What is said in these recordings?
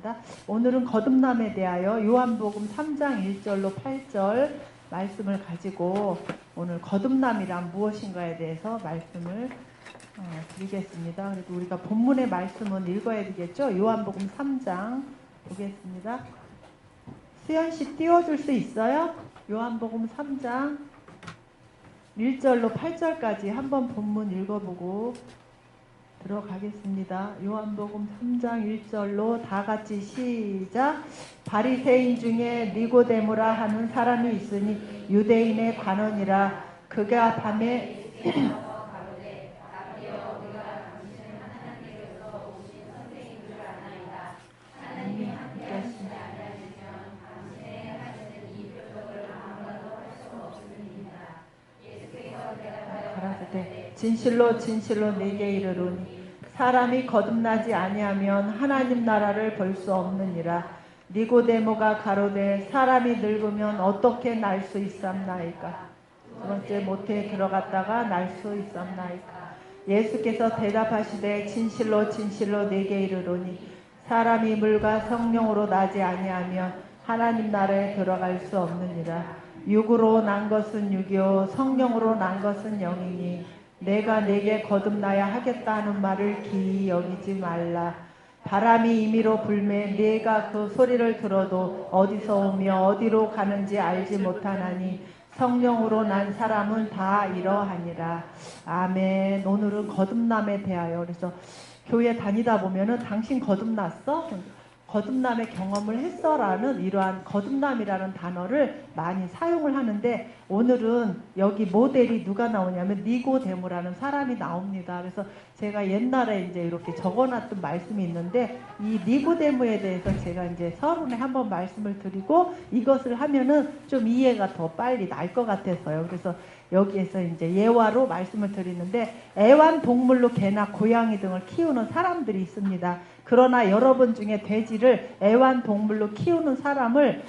하겠습니다. 오늘은 거듭남에 대하여 요한복음 3장 1절로 8절 말씀을 가지고 오늘 거듭남이란 무엇인가에 대해서 말씀을 드리겠습니다. 그래도 우리가 본문의 말씀은 읽어야 되겠죠? 요한복음 3장 보겠습니다. 수연씨 띄워줄 수 있어요? 요한복음 3장 1절로 8절까지 한번 본문 읽어보고 들어가겠습니다. 요한복음 3장 1절로 다 같이 시작. 바리새인 중에 니고데모라 하는 사람이 있으니 유대인의 관원이라. 그가 밤에 진실로 진실로 내게 이르노니 사람이 거듭나지 아니하면 하나님 나라를 볼 수 없느니라. 니고데모가 가로되 사람이 늙으면 어떻게 날 수 있삼나이까? 두 번째, 모태에 들어갔다가 날 수 있삼나이까? 예수께서 대답하시되 진실로 진실로 내게 이르노니 사람이 물과 성령으로 나지 아니하면 하나님 나라에 들어갈 수 없느니라. 육으로 난 것은 육이요 성령으로 난 것은 영이니 내가 내게 거듭나야 하겠다 하는 말을 기이 여기지 말라. 바람이 임의로 불매 내가 그 소리를 들어도 어디서 오며 어디로 가는지 알지 못하나니 성령으로 난 사람은 다 이러하니라. 아멘. 오늘은 거듭남에 대하여, 그래서 교회 다니다 보면은 당신 거듭났어? 거듭남의 경험을 했어라는 이러한 거듭남이라는 단어를 많이 사용을 하는데, 오늘은 여기 모델이 누가 나오냐면 니고데모라는 사람이 나옵니다. 그래서 제가 옛날에 이제 이렇게 적어놨던 말씀이 있는데, 이 니고데모에 대해서 제가 이제 서론에 한번 말씀을 드리고 이것을 하면은 좀 이해가 더 빨리 날 것 같아서요. 그래서 여기에서 이제 예화로 말씀을 드리는데, 애완동물로 개나 고양이 등을 키우는 사람들이 있습니다. 그러나 여러분 중에 돼지를 애완동물로 키우는 사람을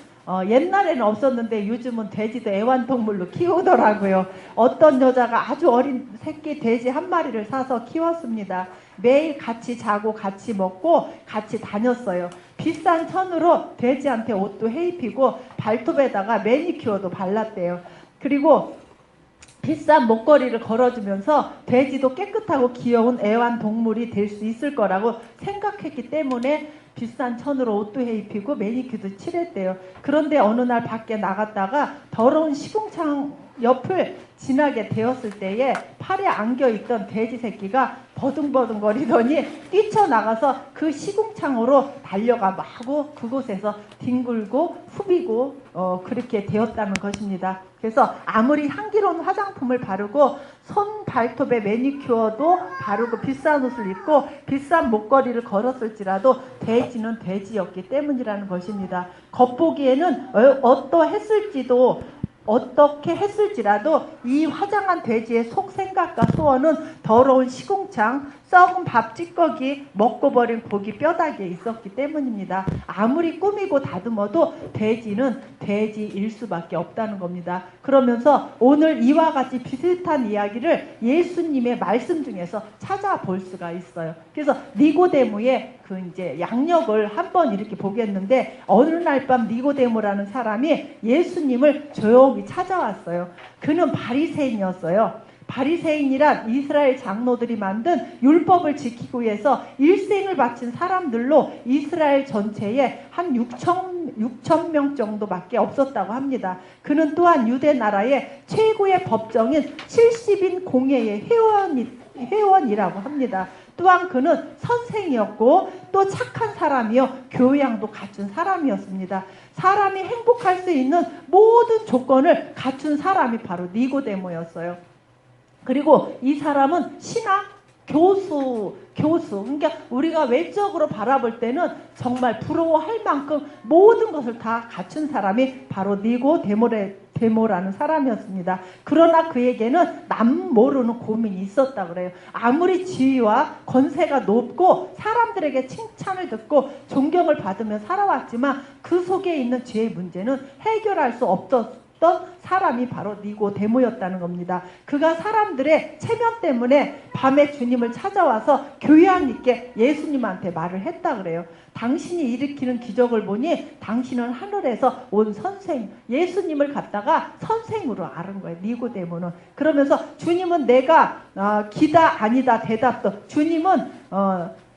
옛날에는 없었는데 요즘은 돼지도 애완동물로 키우더라고요. 어떤 여자가 아주 어린 새끼 돼지 한 마리를 사서 키웠습니다. 매일 같이 자고 같이 먹고 같이 다녔어요. 비싼 천으로 돼지한테 옷도 해입히고 발톱에다가 매니큐어도 발랐대요. 그리고 비싼 목걸이를 걸어주면서 돼지도 깨끗하고 귀여운 애완동물이 될 수 있을 거라고 생각했기 때문에 비싼 천으로 옷도 해입히고 매니큐어도 칠했대요. 그런데 어느 날 밖에 나갔다가 더러운 시궁창 옆을 지나게 되었을 때에 팔에 안겨있던 돼지 새끼가 버둥버둥거리더니 뛰쳐나가서 그 시궁창으로 달려가 마구 그곳에서 뒹굴고 후비고 그렇게 되었다는 것입니다. 그래서 아무리 향기로운 화장품을 바르고 손 발톱에 매니큐어도 바르고 비싼 옷을 입고 비싼 목걸이를 걸었을지라도 돼지는 돼지였기 때문이라는 것입니다. 겉보기에는 어떻게 했을지라도 이 화장한 돼지의 속 생각과 소원은 더러운 시궁창, 썩은 밥 찌꺼기, 먹고 버린 고기 뼈다귀에 있었기 때문입니다. 아무리 꾸미고 다듬어도 돼지는 돼지일 수밖에 없다는 겁니다. 그러면서 오늘 이와 같이 비슷한 이야기를 예수님의 말씀 중에서 찾아볼 수가 있어요. 그래서 니고데모의 그 이제 양력을 한번 이렇게 보겠는데, 어느 날 밤 니고데모라는 사람이 예수님을 조용히 찾아왔어요. 그는 바리새인이었어요. 바리새인이란 이스라엘 장로들이 만든 율법을 지키기 위해서 일생을 바친 사람들로 이스라엘 전체에 한 6천 명 정도밖에 없었다고 합니다. 그는 또한 유대 나라의 최고의 법정인 70인 공회의 회원이라고 합니다. 또한 그는 선생이었고 또 착한 사람이요 교양도 갖춘 사람이었습니다. 사람이 행복할 수 있는 모든 조건을 갖춘 사람이 바로 니고데모였어요. 그리고 이 사람은 신학, 교수. 그러니까 우리가 외적으로 바라볼 때는 정말 부러워할 만큼 모든 것을 다 갖춘 사람이 바로 니고데모라는 사람이었습니다. 그러나 그에게는 남 모르는 고민이 있었다 그래요. 아무리 지위와 권세가 높고 사람들에게 칭찬을 듣고 존경을 받으며 살아왔지만 그 속에 있는 죄의 문제는 해결할 수 왔던 사람이 바로 니고데모였다는 겁니다. 그가 사람들의 체면 때문에 밤에 주님을 찾아와서 교양 있게 예수님한테 말을 했다 그래요. 당신이 일으키는 기적을 보니 당신은 하늘에서 온 선생, 예수님을 갖다가 선생으로 아는 거예요. 니고데모는. 그러면서 주님은 내가 기다 아니다 대답도,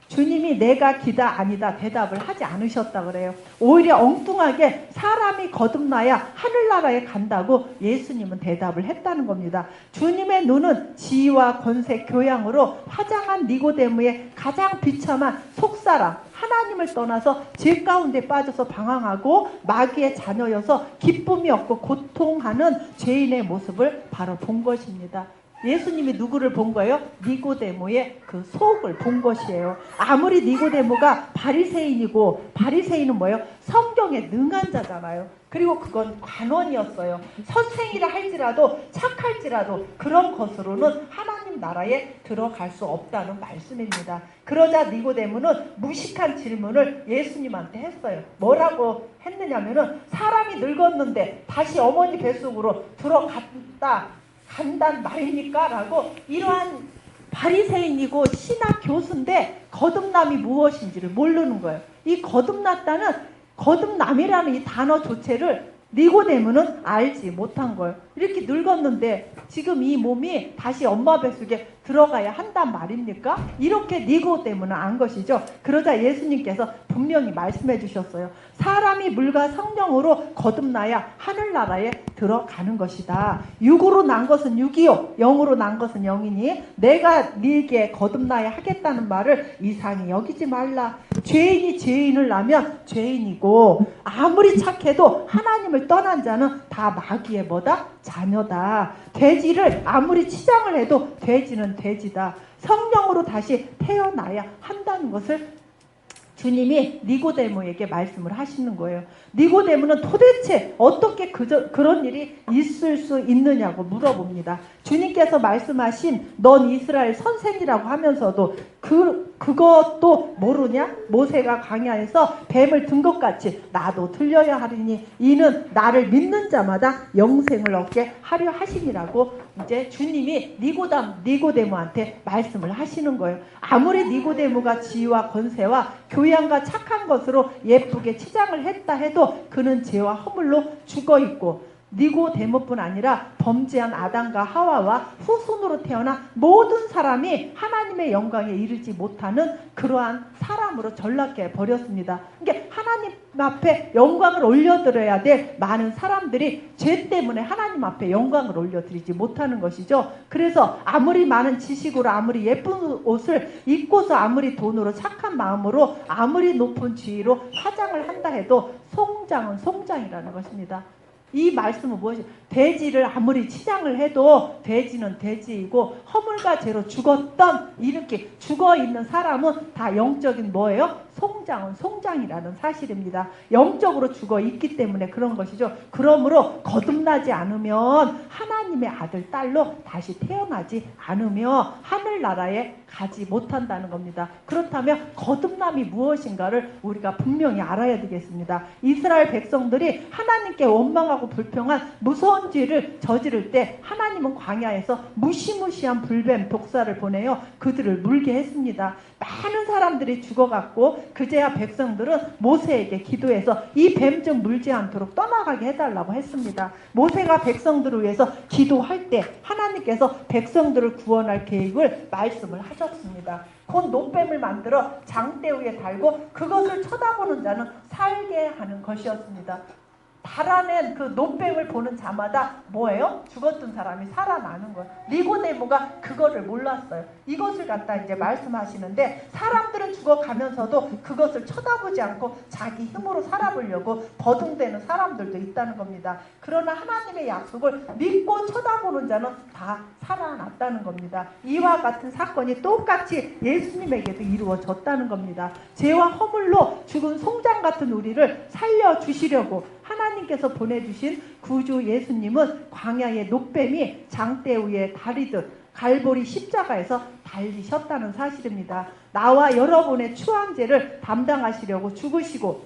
주님이 내가 기다 아니다 대답을 하지 않으셨다 그래요. 오히려 엉뚱하게 사람이 거듭나야 하늘나라에 간다고 예수님은 대답을 했다는 겁니다. 주님의 눈은 지위와 권세, 교양으로 화장한 니고데모의 가장 비참한 속사람, 하나님을 떠나서 죄 가운데 빠져서 방황하고 마귀의 자녀여서 기쁨이 없고 고통하는 죄인의 모습을 바로 본 것입니다. 예수님이 누구를 본 거예요? 니고데모의 그 속을 본 것이에요. 아무리 니고데모가 바리새인이고, 바리새인은 뭐예요? 성경에 능한 자잖아요. 그리고 그건 관원이었어요. 선생이라 할지라도 착할지라도 그런 것으로는 하나님 나라에 들어갈 수 없다는 말씀입니다. 그러자 니고데모는 무식한 질문을 예수님한테 했어요. 뭐라고 했느냐면은, 사람이 늙었는데 다시 어머니 뱃속으로 간단 말입니까? 라고. 이러한 바리새인이고 신학 교수인데 거듭남이 무엇인지를 모르는 거예요. 이 거듭남이라는 이 단어 조체를 니고데모는 알지 못한 거예요. 이렇게 늙었는데 지금 이 몸이 다시 엄마 뱃속에 들어가야 한단 말입니까? 이렇게 니고데모는 안 것이죠. 그러자 예수님께서 분명히 말씀해 주셨어요. 사람이 물과 성령으로 거듭나야 하늘나라에 들어가는 것이다. 육으로 난 것은 육이요, 영으로 난 것은 영이니 내가 네게 거듭나야 하겠다는 말을 이상히 여기지 말라. 죄인이 죄인을 낳으면 죄인이고, 아무리 착해도 하나님을 떠난 자는 다 마귀의 뭐다? 자녀다. 돼지를 아무리 치장을 해도 돼지는 돼지다. 성령으로 다시 태어나야 한다는 것을 주님이 니고데모에게 말씀을 하시는 거예요. 니고데모는 도대체 어떻게 그런 일이 있을 수 있느냐고 물어봅니다. 주님께서 말씀하신 넌 이스라엘 선생이라고 하면서도 그것도 모르냐? 모세가 광야에서 뱀을 든 것 같이 나도 들려야 하리니 이는 나를 믿는 자마다 영생을 얻게 하려 하시니라고 이제 주님이 니고데모한테 말씀을 하시는 거예요. 아무리 니고데모가 지위와 권세와 교양과 착한 것으로 예쁘게 치장을 했다 해도 그는 죄와 허물로 죽어있고, 니고데모뿐 아니라 범죄한 아담과 하와와 후손으로 태어난 모든 사람이 하나님의 영광에 이르지 못하는 그러한 사람으로 전락해 버렸습니다. 그러니까 하나님 앞에 영광을 올려드려야 될 많은 사람들이 죄 때문에 하나님 앞에 영광을 올려드리지 못하는 것이죠. 그래서 아무리 많은 지식으로, 아무리 예쁜 옷을 입고서, 아무리 돈으로, 착한 마음으로, 아무리 높은 지위로 화장을 한다 해도 송장은 송장이라는 것입니다. 이 말씀은 무엇이에요? 돼지를 아무리 치장을 해도 돼지는 돼지이고, 허물과 죄로 죽었던, 이렇게 죽어있는 사람은 다 영적인 뭐예요? 송장은 송장이라는 사실입니다. 영적으로 죽어있기 때문에 그런 것이죠. 그러므로 거듭나지 않으면, 하나님의 아들, 딸로 다시 태어나지 않으며 하늘나라에 가지 못한다는 겁니다. 그렇다면 거듭남이 무엇인가를 우리가 분명히 알아야 되겠습니다. 이스라엘 백성들이 하나님께 원망하고 불평한 무서운 죄를 저지를 때 하나님은 광야에서 무시무시한 불뱀 독사를 보내어 그들을 물게 했습니다. 많은 사람들이 죽어갔고, 그제야 백성들은 모세에게 기도해서 이 뱀 좀 물지 않도록 떠나가게 해달라고 했습니다. 모세가 백성들을 위해서 기도할 때 하나님께서 백성들을 구원할 계획을 말씀을 하셨습니다. 곧 노뱀을 만들어 장대 위에 달고 그것을 쳐다보는 자는 살게 하는 것이었습니다. 달아낸 그 노뱀을 보는 자마다 뭐예요? 죽었던 사람이 살아나는 거예요. 니고데모가 그거를 몰랐어요. 이것을 갖다 이제 말씀하시는데, 사람들은 죽어가면서도 그것을 쳐다보지 않고 자기 힘으로 살아보려고 버둥대는 사람들도 있다는 겁니다. 그러나 하나님의 약속을 믿고 쳐다보는 자는 다 살아났다는 겁니다. 이와 같은 사건이 똑같이 예수님에게도 이루어졌다는 겁니다. 죄와 허물로 죽은 송장 같은 우리를 살려주시려고 하나님께서 보내주신 구주 예수님은 광야의 노뱀이 장대 위에 다리듯 갈보리 십자가에서 달리셨다는 사실입니다. 나와 여러분의 추한 죄를 담당하시려고 죽으시고,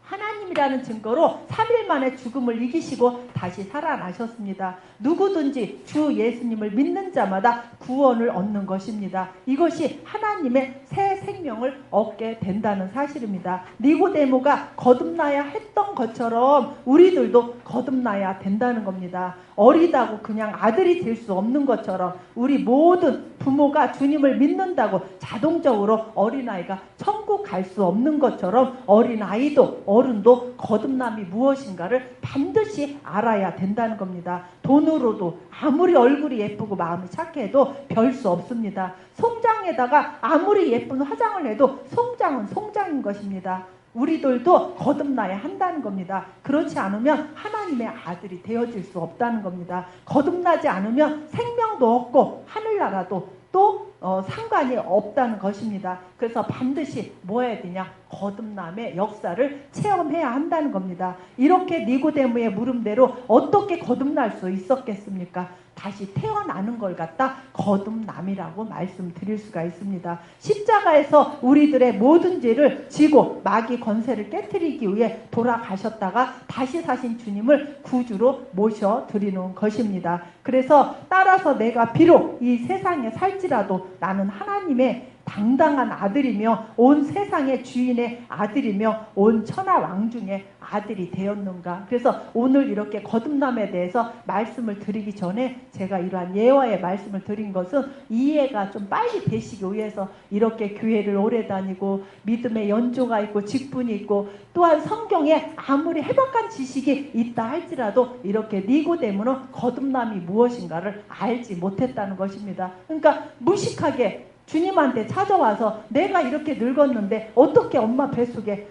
하나님의 하나님이라는 증거로 3일 만에 죽음을 이기시고 다시 살아나셨습니다. 누구든지 주 예수님을 믿는 자마다 구원을 얻는 것입니다. 이것이 하나님의 새 생명을 얻게 된다는 사실입니다. 니고데모가 거듭나야 했던 것처럼 우리들도 거듭나야 된다는 겁니다. 어리다고 그냥 아들이 될 수 없는 것처럼 우리 모든 부모가 주님을 믿는다고 자동적으로 어린아이가 천국 갈 수 없는 것처럼 어린아이도 어른도 거듭남이 무엇인가를 반드시 알아야 된다는 겁니다. 돈으로도 아무리 얼굴이 예쁘고 마음이 착해도 별 수 없습니다. 송장에다가 아무리 예쁜 화장을 해도 송장은 송장인 것입니다. 우리들도 거듭나야 한다는 겁니다. 그렇지 않으면 하나님의 아들이 되어질 수 없다는 겁니다. 거듭나지 않으면 생명도 없고 하늘나라도 또 상관이 없다는 것입니다. 그래서 반드시 뭐 해야 되냐? 거듭남의 역사를 체험해야 한다는 겁니다. 이렇게 니고데모의 물음대로 어떻게 거듭날 수 있었겠습니까? 다시 태어나는 걸 갖다 거듭남이라고 말씀드릴 수가 있습니다. 십자가에서 우리들의 모든 죄를 지고 마귀 권세를 깨트리기 위해 돌아가셨다가 다시 사신 주님을 구주로 모셔드리는 것입니다. 그래서 따라서 내가 비록 이 세상에 살지라도 나는 하나님의 당당한 아들이며 온 세상의 주인의 아들이며 온 천하 왕중의 아들이 되었는가. 그래서 오늘 이렇게 거듭남에 대해서 말씀을 드리기 전에 제가 이러한 예화의 말씀을 드린 것은 이해가 좀 빨리 되시기 위해서 이렇게 교회를 오래 다니고 믿음의 연조가 있고 직분이 있고 또한 성경에 아무리 해박한 지식이 있다 할지라도 이렇게 니고데모는 거듭남이 무엇인가를 알지 못했다는 것입니다. 그러니까 무식하게 주님한테 찾아와서 내가 이렇게 늙었는데 어떻게 엄마 뱃속에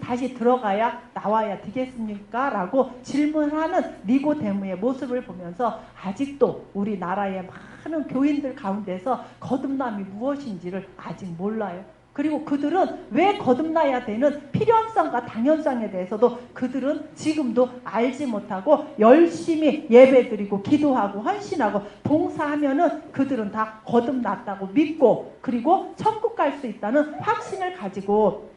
다시 들어가야 나와야 되겠습니까? 라고 질문하는 니고데모의 모습을 보면서 아직도 우리나라의 많은 교인들 가운데서 거듭남이 무엇인지를 아직 몰라요. 그리고 그들은 왜 거듭나야 되는 필요성과 당연성에 대해서도 그들은 지금도 알지 못하고 열심히 예배드리고 기도하고 헌신하고 봉사하면은 그들은 다 거듭났다고 믿고 그리고 천국 갈 수 있다는 확신을 가지고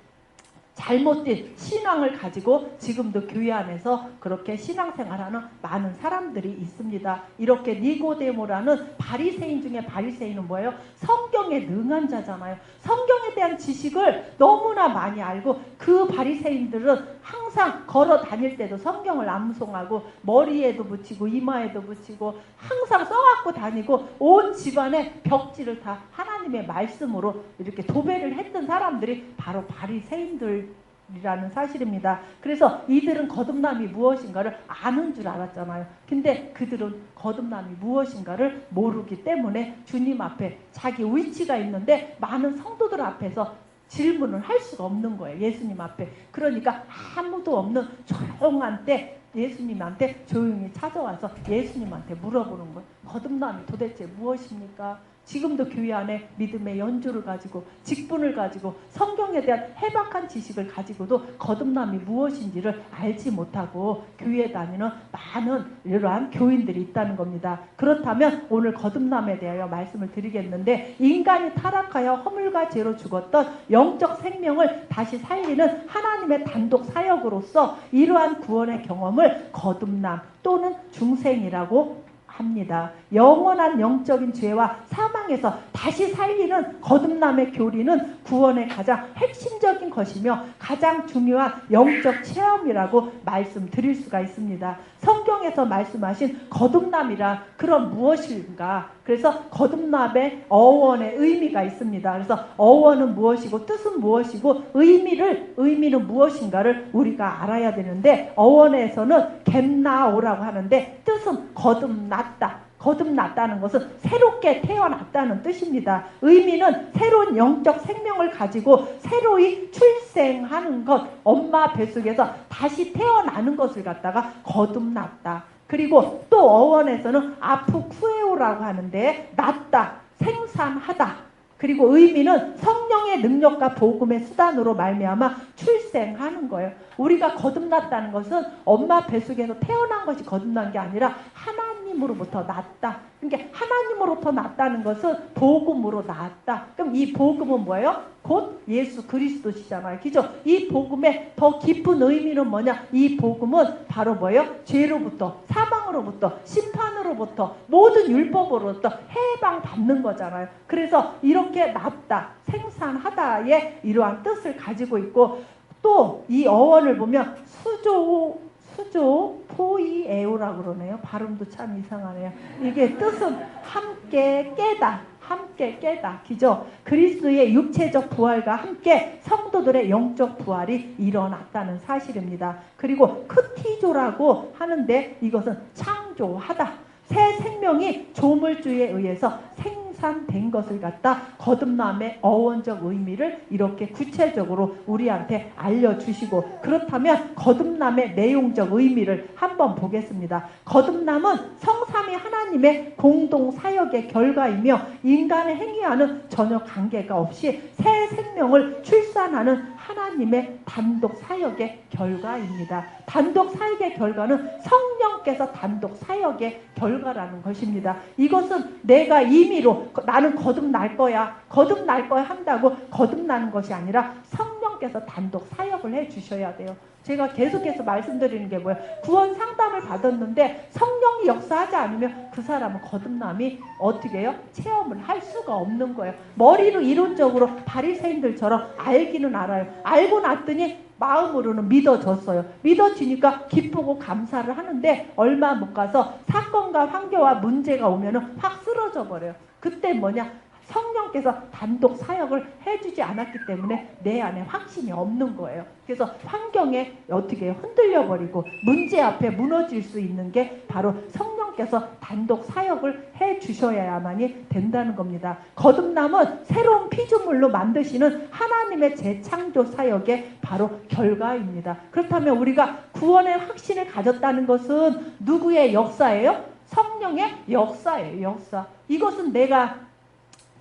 잘못된 신앙을 가지고 지금도 교회 안에서 그렇게 신앙생활하는 많은 사람들이 있습니다. 이렇게 니고데모라는 바리새인 중에 바리새인은 뭐예요? 성경에 능한 자잖아요. 성경에 대한 지식을 너무나 많이 알고 그 바리새인들은 항상 걸어 다닐 때도 성경을 암송하고 머리에도 붙이고 이마에도 붙이고 항상 써갖고 다니고 온 집안의 벽지를 다 하나님의 말씀으로 이렇게 도배를 했던 사람들이 바로 바리새인들 이라는 사실입니다. 그래서 이들은 거듭남이 무엇인가를 아는 줄 알았잖아요. 근데 그들은 거듭남이 무엇인가를 모르기 때문에 주님 앞에 자기 위치가 있는데 많은 성도들 앞에서 질문을 할 수가 없는 거예요. 예수님 앞에. 그러니까 아무도 없는 조용한 때 예수님한테 조용히 찾아와서 예수님한테 물어보는 거예요. 거듭남이 도대체 무엇입니까? 지금도 교회 안에 믿음의 연조를 가지고 직분을 가지고 성경에 대한 해박한 지식을 가지고도 거듭남이 무엇인지를 알지 못하고 교회에 다니는 많은 이러한 교인들이 있다는 겁니다. 그렇다면 오늘 거듭남에 대하여 말씀을 드리겠는데 인간이 타락하여 허물과 죄로 죽었던 영적 생명을 다시 살리는 하나님의 단독 사역으로서 이러한 구원의 경험을 거듭남 또는 중생이라고 합니다. 영원한 영적인 죄와 사망에서 다시 살리는 거듭남의 교리는 구원의 가장 핵심적인 것이며 가장 중요한 영적 체험이라고 말씀드릴 수가 있습니다. 성경에서 말씀하신 거듭남이란 그런 무엇인가? 그래서 거듭남의 어원의 의미가 있습니다. 그래서 어원은 무엇이고 뜻은 무엇이고 의미는 무엇인가를 우리가 알아야 되는데 어원에서는 겟나오라고 하는데 뜻은 거듭났다. 거듭났다는 것은 새롭게 태어났다는 뜻입니다. 의미는 새로운 영적 생명을 가지고 새로이 출생하는 것, 엄마 뱃속에서 다시 태어나는 것을 갖다가 거듭났다. 그리고 또 어원에서는 아프쿠에오라고 하는데 낫다, 생산하다. 그리고 의미는 성령의 능력과 복음의 수단으로 말미암아 출생하는 거예요. 우리가 거듭났다는 것은 엄마 뱃속에서 태어난 것이 거듭난 게 아니라 하나님 하나님으로부터 났다. 그러니까 하나님으로부터 났다는 것은 복음으로 났다. 그럼 이 복음은 뭐예요? 곧 예수 그리스도시잖아요. 그죠? 이 복음의 더 깊은 의미는 뭐냐? 이 복음은 바로 뭐예요? 죄로부터, 사망으로부터, 심판으로부터, 모든 율법으로부터 해방받는 거잖아요. 그래서 이렇게 낫다, 생산하다의 이러한 뜻을 가지고 있고, 또 이 어원을 보면 수조 포이에오라고 그러네요. 발음도 참 이상하네요. 이게 뜻은 함께 깨다, 함께 깨다. 그죠? 그리스도의 육체적 부활과 함께 성도들의 영적 부활이 일어났다는 사실입니다. 그리고 크티조라고 하는데 이것은 창조하다. 새 생명이 조물주에 의해서 생산된 것을 갖다 거듭남의 어원적 의미를 이렇게 구체적으로 우리한테 알려주시고, 그렇다면 거듭남의 내용적 의미를 한번 보겠습니다. 거듭남은 성삼위 하나님의 공동 사역의 결과이며 인간의 행위와는 전혀 관계가 없이 새 생명을 출산하는 하나님의 단독 사역의 결과입니다. 단독 사역의 결과는 성령께서 단독 사역의 결과라는 것입니다. 이것은 내가 임의로 나는 거듭날 거야 한다고 거듭나는 것이 아니라 성령께서 단독 사역을 해주셔야 돼요. 제가 계속해서 말씀드리는 게 뭐예요? 구원 상담을 받았는데 성령이 역사하지 않으면 그 사람은 거듭남이 어떻게 해요? 체험을 할 수가 없는 거예요. 머리로 이론적으로 바리새인들처럼 알기는 알아요. 알고 났더니 마음으로는 믿어졌어요. 믿어지니까 기쁘고 감사를 하는데 얼마 못 가서 사건과 환경과 문제가 오면은 확 쓰러져 버려요. 그때 뭐냐? 성령께서 단독 사역을 해주지 않았기 때문에 내 안에 확신이 없는 거예요. 그래서 환경에 어떻게 흔들려버리고 문제 앞에 무너질 수 있는 게 바로 성령께서 단독 사역을 해주셔야만이 된다는 겁니다. 거듭남은 새로운 피조물로 만드시는 하나님의 재창조 사역의 바로 결과입니다. 그렇다면 우리가 구원의 확신을 가졌다는 것은 누구의 역사예요? 성령의 역사예요. 역사. 이것은 내가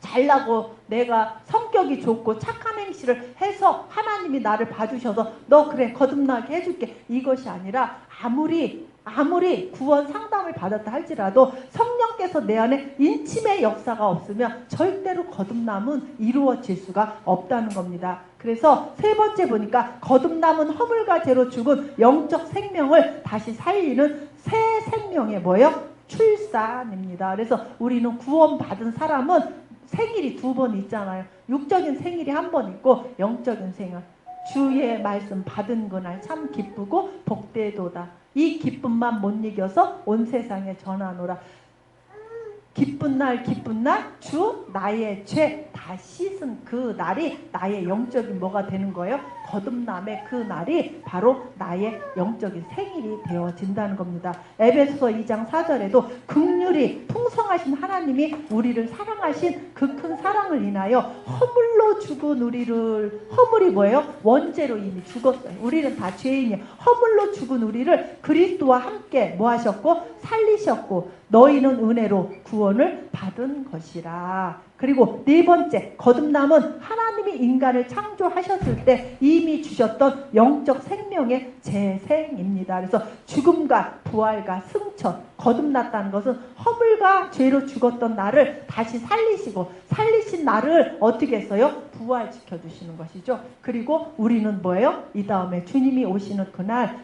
잘나고 내가 성격이 좋고 착한 행실을 해서 하나님이 나를 봐주셔서 너 그래 거듭나게 해줄게, 이것이 아니라 아무리 구원 상담을 받았다 할지라도 성령께서 내 안에 인침의 역사가 없으면 절대로 거듭남은 이루어질 수가 없다는 겁니다. 그래서 세 번째 보니까 거듭남은 허물과 죄로 죽은 영적 생명을 다시 살리는 새 생명의 뭐예요? 출산입니다. 그래서 우리는 구원받은 사람은 생일이 두 번 있잖아요. 육적인 생일이 한 번 있고 영적인 생일. 주의 말씀 받은 그날 참 기쁘고 복되도다. 이 기쁨만 못 이겨서 온 세상에 전하노라. 기쁜 날 주 나의 죄 다 씻은 그 날이 나의 영적인 뭐가 되는 거예요? 거듭남의 그 날이 바로 나의 영적인 생일이 되어진다는 겁니다. 에베소서 2장 4절에도 긍휼이 풍성하신 하나님이 우리를 사랑하신 그 큰 사랑을 인하여 허물로 죽은 우리를, 허물이 뭐예요? 원죄로 이미 죽었어요. 우리는 다 죄인이에요. 허물로 죽은 우리를 그리스도와 함께 뭐 하셨고? 살리셨고 너희는 은혜로 구원을 받은 것이라. 그리고 네 번째, 거듭남은 하나님이 인간을 창조하셨을 때 이미 주셨던 영적 생명의 재생입니다. 그래서 죽음과 부활과 승천, 거듭났다는 것은 허물과 죄로 죽었던 나를 다시 살리시고 살리신 나를 어떻게 했어요? 부활시켜 주시는 것이죠. 그리고 우리는 뭐예요? 이 다음에 주님이 오시는 그날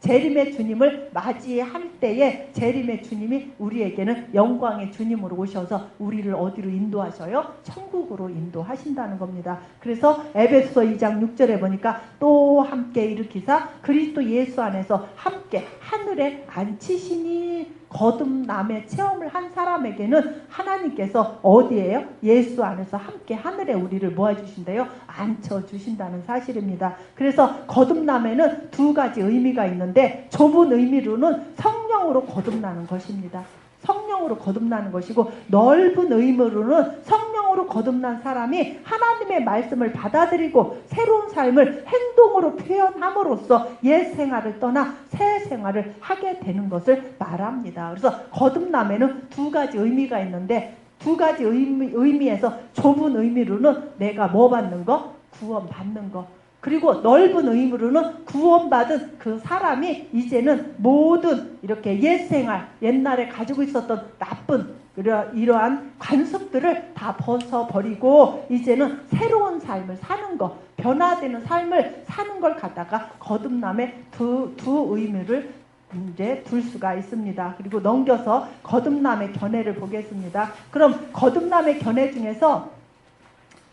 재림의 주님을 맞이할 때에 재림의 주님이 우리에게는 영광의 주님으로 오셔서 우리를 어디로 인도하셔요? 천국으로 인도하신다는 겁니다. 그래서 에베소서 2장 6절에 보니까 또 함께 일으키사 그리스도 예수 안에서 함께 하늘에 앉히시니, 거듭남의 체험을 한 사람에게는 하나님께서 어디에요? 예수 안에서 함께 하늘에 우리를 모아주신대요? 앉혀주신다는 사실입니다. 그래서 거듭남에는 두 가지 의미가 있는데 좁은 의미로는 성령으로 거듭나는 것입니다. 성령으로 거듭나는 것이고, 넓은 의미로는 성령으로 거듭난 사람이 하나님의 말씀을 받아들이고 새로운 삶을 행동으로 표현함으로써 옛 생활을 떠나 새 생활을 하게 되는 것을 말합니다. 그래서 거듭남에는 두 가지 의미가 있는데, 두 가지 의미에서 좁은 의미로는 내가 뭐 받는 거? 구원 받는 거. 그리고 넓은 의미로는 구원받은 그 사람이 이제는 모든 이렇게 옛생활, 옛날에 가지고 있었던 나쁜 이러한 관습들을 다 벗어버리고 이제는 새로운 삶을 사는 것, 변화되는 삶을 사는 걸 갖다가 거듭남의 두 의미를 이제 둘 수가 있습니다. 그리고 넘겨서 거듭남의 견해를 보겠습니다. 그럼 거듭남의 견해 중에서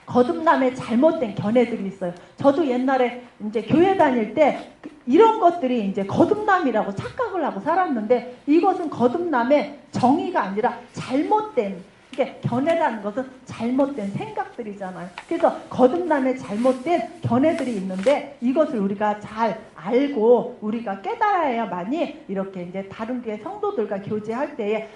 거듭남의 잘못된 견해들이 있어요. 저도 옛날에 이제 교회 다닐 때 이런 것들이 이제 거듭남이라고 착각을 하고 살았는데 이것은 거듭남의 정의가 아니라 잘못된, 이게 견해라는 것은 잘못된 생각들이잖아요. 그래서 거듭남의 잘못된 견해들이 있는데 이것을 우리가 잘 알고 우리가 깨달아야만이 이렇게 이제 다른 교회 성도들과 교제할 때에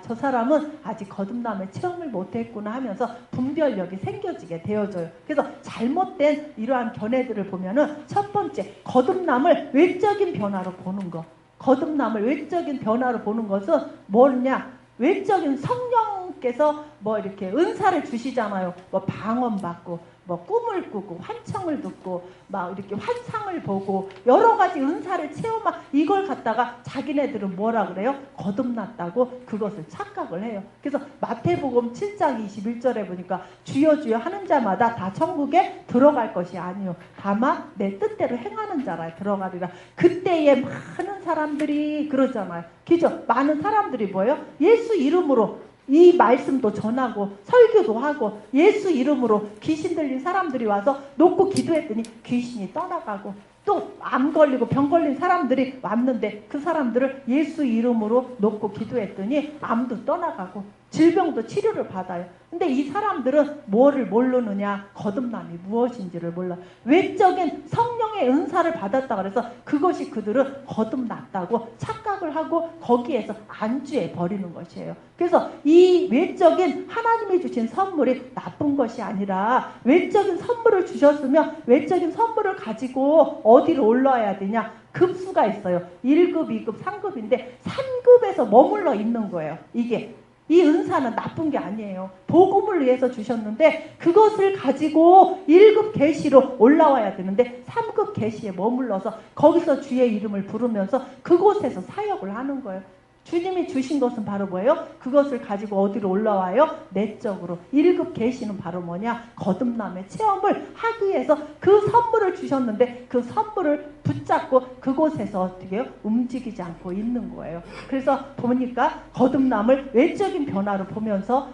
저 사람은 아직 거듭남의 체험을 못했구나 하면서 분별력이 생겨지게 되어져요. 그래서 잘못된 이러한 견해들을 보면은 첫 번째, 거듭남을 외적인 변화로 보는 것. 거듭남을 외적인 변화로 보는 것은 뭐냐? 외적인 성령께서 뭐 이렇게 은사를 주시잖아요. 뭐 방언받고 뭐 꿈을 꾸고 환청을 듣고 막 이렇게 환상을 보고 여러 가지 은사를 체험하, 이걸 갖다가 자기네들은 뭐라 그래요? 거듭났다고 그것을 착각을 해요. 그래서 마태복음 7장 21절에 보니까 주여 주여 하는 자마다 다 천국에 들어갈 것이 아니요 다만 내 뜻대로 행하는 자라 들어가리라. 그때에 많은 사람들이 그러잖아요. 그죠? 많은 사람들이 뭐예요? 예수 이름으로 이 말씀도 전하고 설교도 하고 예수 이름으로 귀신 들린 사람들이 와서 놓고 기도했더니 귀신이 떠나가고, 또 암 걸리고 병 걸린 사람들이 왔는데 그 사람들을 예수 이름으로 놓고 기도했더니 암도 떠나가고 질병도 치료를 받아요. 근데 이 사람들은 뭐를 모르느냐? 거듭남이 무엇인지를 몰라. 외적인 성령의 은사를 받았다 그래서 그것이 그들은 거듭났다고 착각을 하고 거기에서 안주해 버리는 것이에요. 그래서 이 외적인 하나님이 주신 선물이 나쁜 것이 아니라 외적인 선물을 주셨으면 외적인 선물을 가지고 어디로 올라와야 되냐? 급수가 있어요. 1급, 2급, 3급인데 3급에서 머물러 있는 거예요. 이게 이 은사는 나쁜 게 아니에요. 복음을 위해서 주셨는데 그것을 가지고 1급 계시로 올라와야 되는데 3급 계시에 머물러서 거기서 주의 이름을 부르면서 그곳에서 사역을 하는 거예요. 주님이 주신 것은 바로 뭐예요? 그것을 가지고 어디로 올라와요? 내적으로. 1급 계시는 바로 뭐냐? 거듭남의 체험을 하기 위해서 그 선물을 주셨는데 그 선물을 붙잡고 그곳에서 어떻게 해요? 움직이지 않고 있는 거예요. 그래서 보니까 거듭남을 외적인 변화로 보면서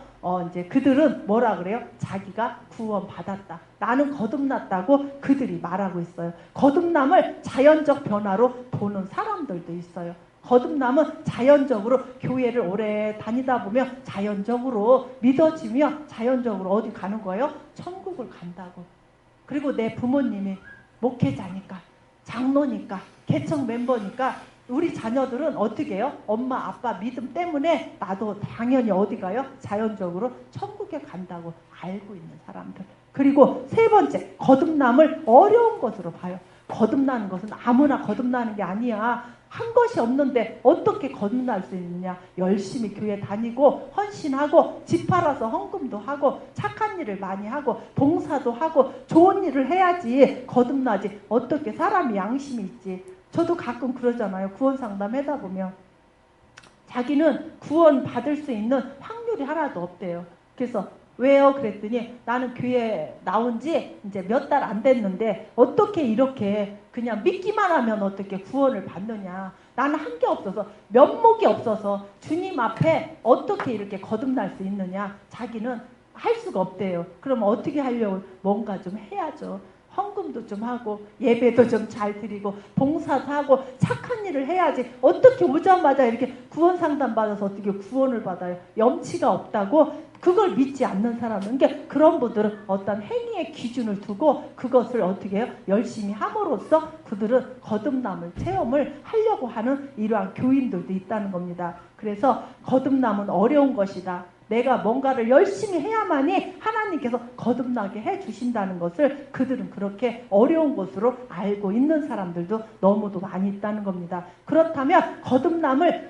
이제 그들은 뭐라 그래요? 자기가 구원받았다. 나는 거듭났다고 그들이 말하고 있어요. 거듭남을 자연적 변화로 보는 사람들도 있어요. 거듭남은 자연적으로 교회를 오래 다니다 보면 자연적으로 믿어지며 자연적으로 어디 가는 거예요? 천국을 간다고. 그리고 내 부모님이 목회자니까, 장로니까, 개척 멤버니까 우리 자녀들은 어떻게 해요? 엄마 아빠 믿음 때문에 나도 당연히 어디 가요? 자연적으로 천국에 간다고 알고 있는 사람들. 그리고 세 번째, 거듭남을 어려운 것으로 봐요. 거듭나는 것은 아무나 거듭나는 게 아니야. 한 것이 없는데 어떻게 거듭날 수 있느냐? 열심히 교회 다니고 헌신하고 집 팔아서 헌금도 하고 착한 일을 많이 하고 봉사도 하고 좋은 일을 해야지 거듭나지. 어떻게 사람이 양심이 있지? 저도 가끔 그러잖아요. 구원 상담 하다 보면 자기는 구원 받을 수 있는 확률이 하나도 없대요. 그래서 왜요? 그랬더니 나는 교회 나온 지 이제 몇 달 안 됐는데 어떻게 이렇게 그냥 믿기만 하면 어떻게 구원을 받느냐. 나는 한 게 없어서, 면목이 없어서 주님 앞에 어떻게 이렇게 거듭날 수 있느냐. 자기는 할 수가 없대요. 그럼 어떻게 하려고? 뭔가 좀 해야죠. 헌금도 좀 하고 예배도 좀 잘 드리고 봉사도 하고 착한 일을 해야지. 어떻게 오자마자 이렇게 구원 상담 받아서 어떻게 구원을 받아요? 염치가 없다고 그걸 믿지 않는 사람은, 그러니까 그런 분들은 어떤 행위의 기준을 두고 그것을 어떻게 해요? 열심히 함으로써 그들은 거듭남을 체험을 하려고 하는 이러한 교인들도 있다는 겁니다. 그래서 거듭남은 어려운 것이다. 내가 뭔가를 열심히 해야만이 하나님께서 거듭나게 해주신다는 것을 그들은 그렇게 어려운 것으로 알고 있는 사람들도 너무도 많이 있다는 겁니다. 그렇다면 거듭남을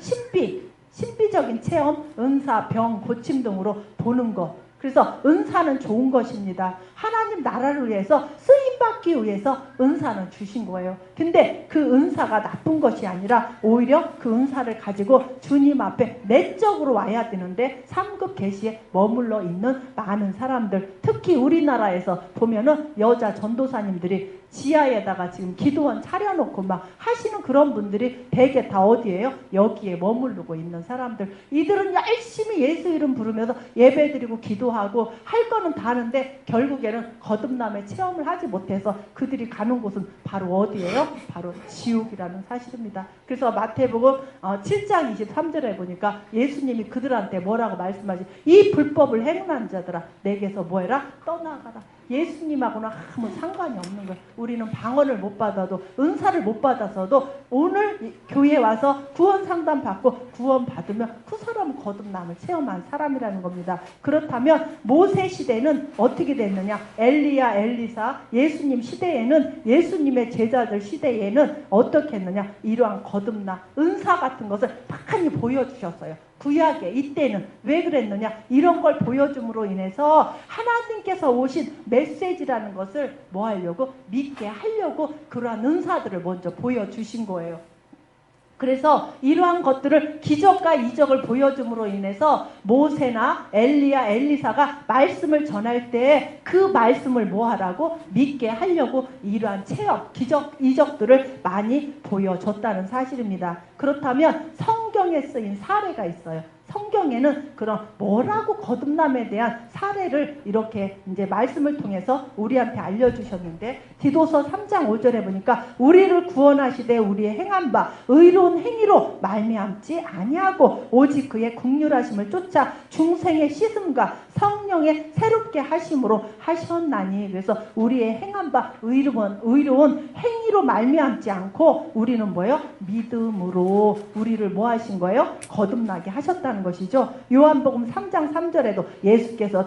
신비적인 체험, 은사, 병, 고침 등으로 보는 것, 그래서 은사는 좋은 것입니다. 하나님 나라를 위해서 쓰임받기 위해서 은사는 주신 거예요. 근데 그 은사가 나쁜 것이 아니라 오히려 그 은사를 가지고 주님 앞에 내적으로 와야 되는데 3급 계시에 머물러 있는 많은 사람들, 특히 우리나라에서 보면은 여자 전도사님들이 지하에다가 지금 기도원 차려놓고 막 하시는 그런 분들이 대개 다 어디예요? 여기에 머무르고 있는 사람들. 이들은 열심히 예수 이름 부르면서 예배드리고 기도하고 할 거는 다 하는데 결국에는 거듭남의 체험을 하지 못해서 그들이 가는 곳은 바로 어디예요? 바로 지옥이라는 사실입니다. 그래서 마태복음 7장 23절에 보니까 예수님이 그들한테 뭐라고 말씀하시? 이 불법을 행하는 자들아 내게서 뭐해라? 떠나가라. 예수님하고는 아무 상관이 없는 거예요. 우리는 방언을 못 받아도 은사를 못 받아서도 오늘 교회에 와서 구원 상담 받고 구원 받으면 그 사람은 거듭남을 체험한 사람이라는 겁니다. 그렇다면 모세 시대는 어떻게 됐느냐? 엘리야, 엘리사, 예수님 시대에는 예수님의 제자들 시대에는 어떻게 했느냐? 이러한 거듭남, 은사 같은 것을 많이 보여주셨어요. 구약에 이때는 왜 그랬느냐? 이런 걸 보여줌으로 인해서 하나님께서 오신 메시지라는 것을 뭐 하려고? 믿게 하려고 그러한 은사들을 먼저 보여주신 거예요. 그래서 이러한 것들을 기적과 이적을 보여줌으로 인해서 모세나 엘리야, 엘리사가 말씀을 전할 때 그 말씀을 뭐 하라고? 믿게 하려고 이러한 체험, 기적, 이적들을 많이 보여줬다는 사실입니다. 그렇다면 성경에 쓰인 사례가 있어요. 성경에는 그런 뭐라고 거듭남에 대한 사례를 이렇게 이제 말씀을 통해서 우리한테 알려주셨는데 디도서 3장 5절에 보니까 우리를 구원하시되 우리의 행한 바 의로운 행위로 말미암지 아니하고 오직 그의 긍휼하심을 쫓아 중생의 씻음과 성령의 새롭게 하심으로 하셨나니. 그래서 우리의 행한 바 의로운 행위로 말미암지 않고 우리는 뭐예요? 믿음으로 우리를 뭐 하신 거예요? 거듭나게 하셨다는 것이죠. 요한복음 3장 3절에도 예수께서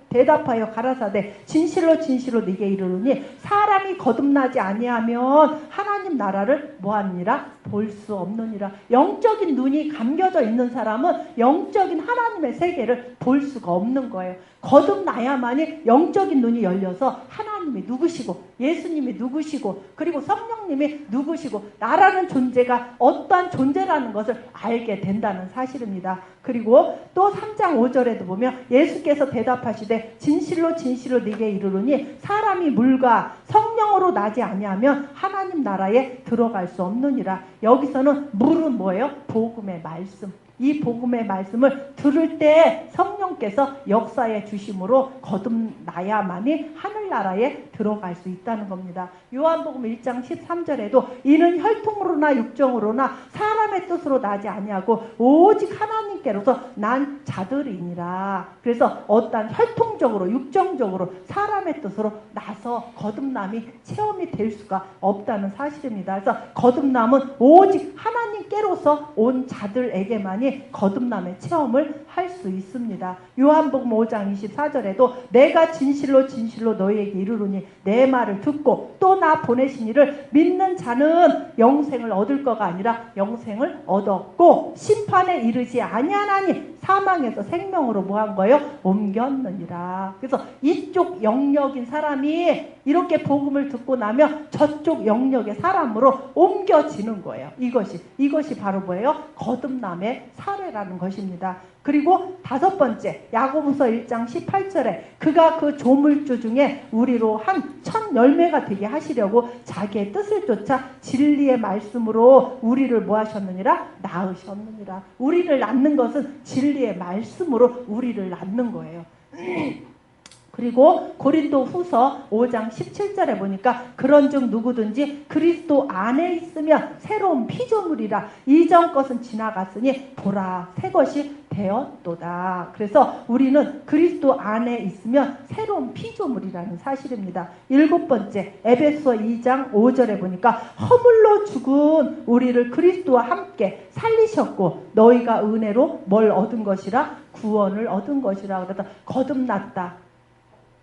대답하여 가라사대 진실로 진실로 네게 이르노니 사람이 거듭나지 아니하면 하나님 나라를 뭐하니라? 볼 수 없느니라. 영적인 눈이 감겨져 있는 사람은 영적인 하나님의 세계를 볼 수가 없는 거예요. 거듭나야만이 영적인 눈이 열려서 하나님이 누구시고 예수님이 누구시고 그리고 성령님이 누구시고 나라는 존재가 어떠한 존재라는 것을 알게 된다는 사실입니다. 그리고 또 3장 5절에도 보면 예수께서 대답하시되 진실로 진실로 네게 이르노니 사람이 물과 성령으로 나지 아니하면 하나님 나라에 들어갈 수 없느니라. 여기서는 물은 뭐예요? 복음의 말씀. 이 복음의 말씀을 들을 때 성령께서 역사해 주심으로 거듭나야만이 하늘나라에 들어갈 수 있다는 겁니다. 요한복음 1장 13절에도 이는 혈통으로나 육정으로나 사람의 뜻으로 나지 아니하고 오직 하나님께로서 난 자들이니라. 그래서 어떤 혈통적으로 육정적으로 사람의 뜻으로 나서 거듭남이 체험이 될 수가 없다는 사실입니다. 그래서 거듭남은 오직 하나님께로서 온 자들에게만이 거듭남의 체험을 할 수 있습니다. 요한복음 5장 24절에도 내가 진실로 진실로 너희에게 이르노니 내 말을 듣고 또 나 보내신 이를 믿는 자는 영생을 얻을 거가 아니라 영생을 얻었고 심판에 이르지 아니하나니 사망에서 생명으로 뭐 한 거예요? 옮겼느니라. 그래서 이쪽 영역인 사람이 이렇게 복음을 듣고 나면 저쪽 영역의 사람으로 옮겨지는 거예요. 이것이 바로 뭐예요? 거듭남의 사례라는 것입니다. 그리고 다섯 번째 야고보서 1장 18절에 그가 그 조물주 중에 우리로 한 천 열매가 되게 하시려고 자기의 뜻을 쫓아 진리의 말씀으로 우리를 뭐 하셨느니라? 낳으셨느니라. 우리를 낳는 것은 진리의 말씀으로 우리를 낳는 거예요. 그리고 고린도 후서 5장 17절에 보니까 그런즉 누구든지 그리스도 안에 있으면 새로운 피조물이라 이전 것은 지나갔으니 보라 새 것이 되었도다. 그래서 우리는 그리스도 안에 있으면 새로운 피조물이라는 사실입니다. 일곱 번째 에베소 2장 5절에 보니까 허물로 죽은 우리를 그리스도와 함께 살리셨고 너희가 은혜로 뭘 얻은 것이라? 구원을 얻은 것이라. 그래서 거듭났다.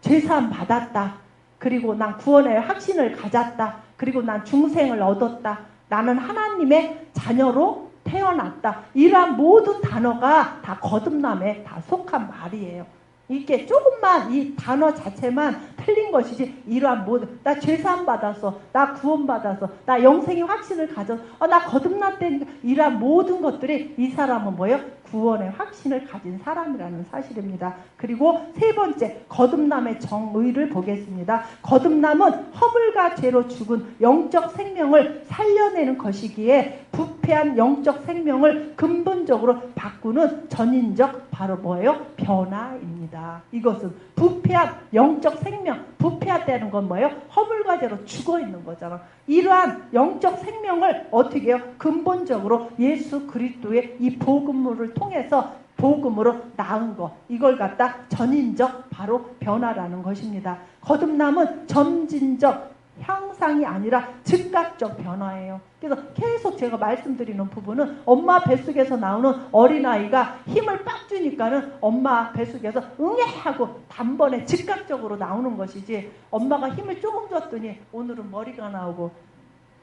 죄사함 받았다. 그리고 난 구원의 확신을 가졌다. 그리고 난 중생을 얻었다. 나는 하나님의 자녀로 태어났다. 이러한 모든 단어가 다 거듭남에 다 속한 말이에요. 이게 조금만 이 단어 자체만 틀린 것이지 이러한 모든 나 죄사함 받았어, 나 구원 받았어, 나 영생의 확신을 가졌어, 나 거듭났다니까 이러한 모든 것들이 이 사람은 뭐예요? 구원의 확신을 가진 사람이라는 사실입니다. 그리고 세 번째 거듭남의 정의를 보겠습니다. 거듭남은 허물과 죄로 죽은 영적 생명을 살려내는 것이기에 부패한 영적 생명을 근본적으로 바꾸는 전인적 바로 뭐예요? 변화입니다. 이것은 부패한 영적 생명, 부패하다는 건 뭐예요? 허물과 죄로 죽어있는 거잖아. 이러한 영적 생명을 어떻게 해요? 근본적으로 예수 그리스도의 이 복음을 통해서 복음으로 낳은 거, 이걸 갖다 전인적 바로 변화라는 것입니다. 거듭남은 점진적 향상이 아니라 즉각적 변화예요. 그래서 계속 제가 말씀드리는 부분은 엄마 뱃속에서 나오는 어린아이가 힘을 빡 주니까는 엄마 뱃속에서 응애 하고 단번에 즉각적으로 나오는 것이지, 엄마가 힘을 조금 줬더니 오늘은 머리가 나오고,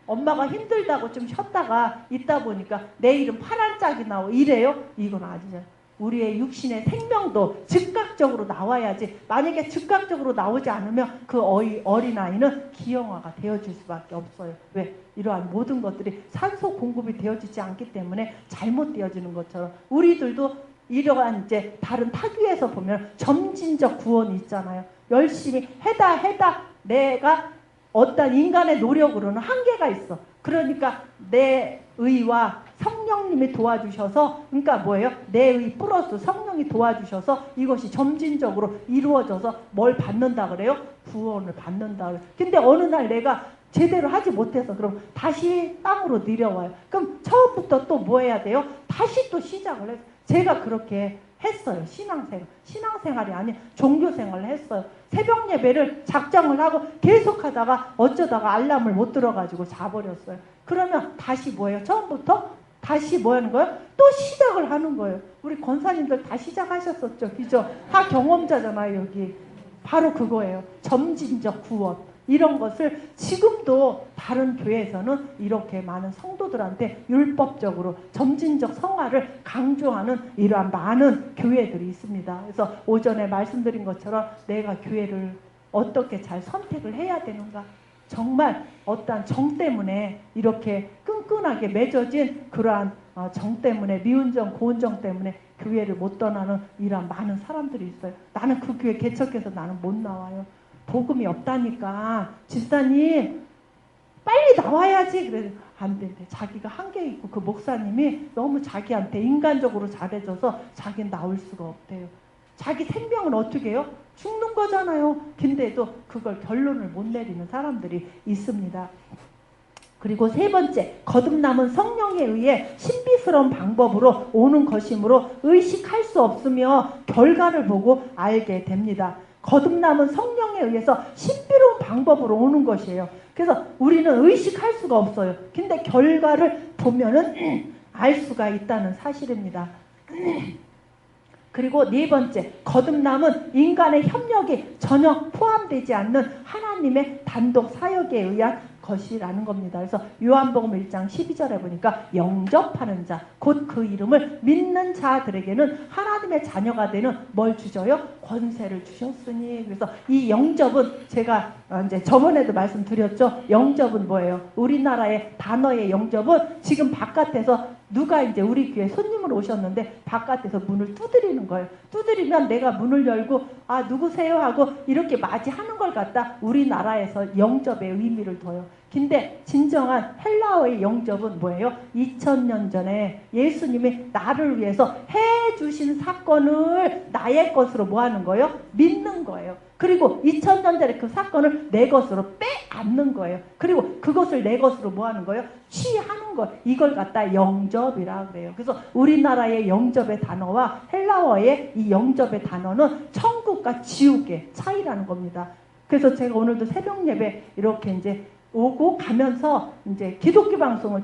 엄마가 힘들다고 좀 쉬었다가 있다 보니까 내일은 파란 짝이 나오고 이래요? 이건 아니죠. 우리의 육신의 생명도 즉각적으로 나와야지, 만약에 즉각적으로 나오지 않으면 그 어린아이는 기형아가 되어질 수밖에 없어요. 왜? 이러한 모든 것들이 산소 공급이 되어지지 않기 때문에 잘못되어지는 것처럼 우리들도 이러한 이제 다른 타규에서 보면 점진적 구원이 있잖아요. 열심히 해다 내가 어떤 인간의 노력으로는 한계가 있어. 그러니까 내 의와 성령님이 도와주셔서, 그러니까 뭐예요? 내 의 플러스 성령이 도와주셔서 이것이 점진적으로 이루어져서 뭘 받는다 그래요? 구원을 받는다 그래요. 근데 어느 날 내가 제대로 하지 못해서 그럼 다시 땅으로 내려와요. 그럼 처음부터 또 뭐 해야 돼요? 다시 또 시작을 해요. 제가 그렇게 했어요. 신앙생활이 아닌 종교생활을 했어요. 새벽 예배를 작정을 하고 계속 하다가 어쩌다가 알람을 못 들어가지고 자버렸어요. 그러면 다시 뭐예요? 처음부터 다시 뭐 하는 거예요? 또 시작을 하는 거예요. 우리 권사님들 다 시작하셨었죠. 그죠? 다 경험자잖아요. 여기 바로 그거예요. 점진적 구원. 이런 것을 지금도 다른 교회에서는 이렇게 많은 성도들한테 율법적으로 점진적 성화를 강조하는 이러한 많은 교회들이 있습니다. 그래서 오전에 말씀드린 것처럼 내가 교회를 어떻게 잘 선택을 해야 되는가, 정말 어떠한 정 때문에 이렇게 끈끈하게 맺어진 그러한 정 때문에, 미운정 고운정 때문에 교회를 못 떠나는 이러한 많은 사람들이 있어요. 나는 그 교회 개척해서 나는 못 나와요. 복음이 없다니까. 집사님 빨리 나와야지. 그래 안 된대. 자기가 한계 있고 그 목사님이 너무 자기한테 인간적으로 잘해줘서 자기는 나올 수가 없대요. 자기 생명은 어떻게 해요? 죽는 거잖아요. 근데도 그걸 결론을 못 내리는 사람들이 있습니다. 그리고 세 번째, 거듭남은 성령에 의해 신비스러운 방법으로 오는 것이므로 의식할 수 없으며 결과를 보고 알게 됩니다. 거듭남은 성령에 의해서 신비로운 방법으로 오는 것이에요. 그래서 우리는 의식할 수가 없어요. 근데 결과를 보면은 알 수가 있다는 사실입니다. 그리고 네 번째, 거듭남은 인간의 협력이 전혀 포함되지 않는 하나님의 단독 사역에 의한 것이라는 겁니다. 그래서 요한복음 1장 12절에 보니까 영접하는 자, 곧 그 이름을 믿는 자들에게는 하나님의 자녀가 되는 뭘 주셔요? 권세를 주셨으니. 그래서 이 영접은 제가 이제 저번에도 말씀드렸죠. 영접은 뭐예요? 우리나라의 단어의 영접은 지금 바깥에서 누가 이제 우리 교회 손님으로 오셨는데 바깥에서 문을 두드리는 거예요. 두드리면 내가 문을 열고 아 누구세요? 하고 이렇게 맞이하는 걸 갖다 우리나라에서 영접의 의미를 둬요. 근데 진정한 헬라어의 영접은 뭐예요? 2000년 전에 예수님이 나를 위해서 해주신 사건을 나의 것으로 뭐 하는 거예요? 믿는 거예요. 그리고 2000년 전에 그 사건을 내 것으로 빼앗는 거예요. 그리고 그것을 내 것으로 뭐 하는 거예요? 취하는 거. 이걸 갖다 영접이라 그래요. 그래서 우리나라의 영접의 단어와 헬라어의 이 영접의 단어는 천국과 지옥의 차이라는 겁니다. 그래서 제가 오늘도 새벽 예배 이렇게 이제 오고 가면서 이제 기독교 방송을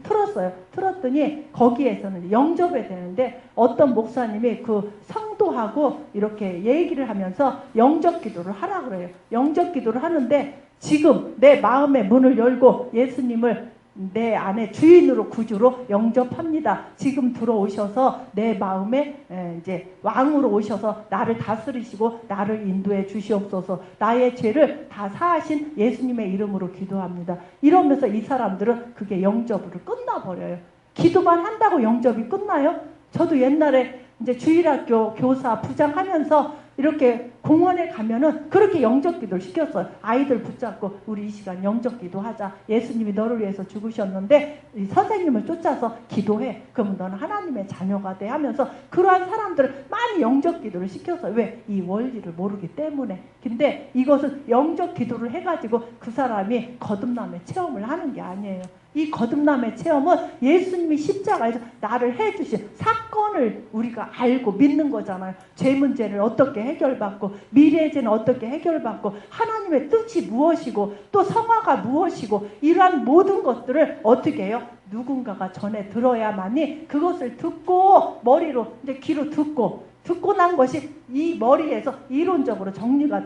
틀었어요. 틀었더니 거기에서는 영접이 되는데 어떤 목사님이 그 성도하고 이렇게 얘기를 하면서 영접 기도를 하라 그래요. 영접 기도를 하는데 지금 내 마음의 문을 열고 예수님을 내 안에 주인으로 구주로 영접합니다. 지금 들어오셔서 내 마음에 이제 왕으로 오셔서 나를 다스리시고 나를 인도해 주시옵소서. 나의 죄를 다 사하신 예수님의 이름으로 기도합니다. 이러면서 이 사람들은 그게 영접으로 끝나버려요. 기도만 한다고 영접이 끝나요? 저도 옛날에 이제 주일학교 교사 부장하면서 이렇게 공원에 가면은 그렇게 영접기도를 시켰어요. 아이들 붙잡고 우리 이 시간 영접기도 하자. 예수님이 너를 위해서 죽으셨는데 이 선생님을 쫓아서 기도해. 그러면 너는 하나님의 자녀가 돼 하면서 그러한 사람들을 많이 영접기도를 시켰어요. 왜? 이 원리를 모르기 때문에. 근데 이것은 영접기도를 해가지고 그 사람이 거듭남의 체험을 하는 게 아니에요. 이 거듭남의 체험은 예수님이 십자가에서 나를 해주신 사건을 우리가 알고 믿는 거잖아요. 죄 문제를 어떻게 해결받고 미래의 죄는 어떻게 해결받고 하나님의 뜻이 무엇이고 또 성화가 무엇이고 이러한 모든 것들을 어떻게 해요? 누군가가 전에 들어야만이 그것을 듣고 머리로 이제 귀로 듣고 난 것이 이 머리에서 이론적으로 정리가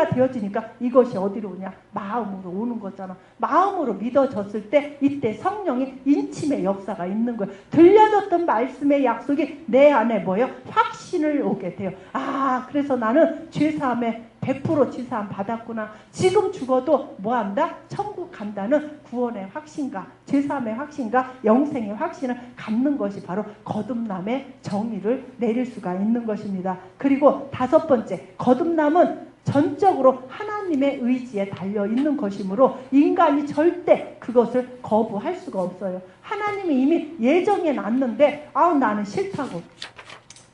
되어지니까 이것이 어디로 오냐? 마음으로 오는 거잖아. 마음으로 믿어졌을 때 이때 성령이 인침의 역사가 있는 거예요. 들려졌던 말씀의 약속이 내 안에 뭐예요? 확신을 오게 돼요. 아, 그래서 나는 죄사함에 100% 죄사함 받았구나. 지금 죽어도 뭐한다? 천국 간다는 구원의 확신과 죄사함의 확신과 영생의 확신을 갖는 것이 바로 거듭남의 정의를 내릴 수가 있는 것입니다. 그리고 5번째, 거듭남은 전적으로 하나님의 의지에 달려있는 것이므로 인간이 절대 그것을 거부할 수가 없어요. 하나님이 이미 예정해 놨는데 나는 싫다고,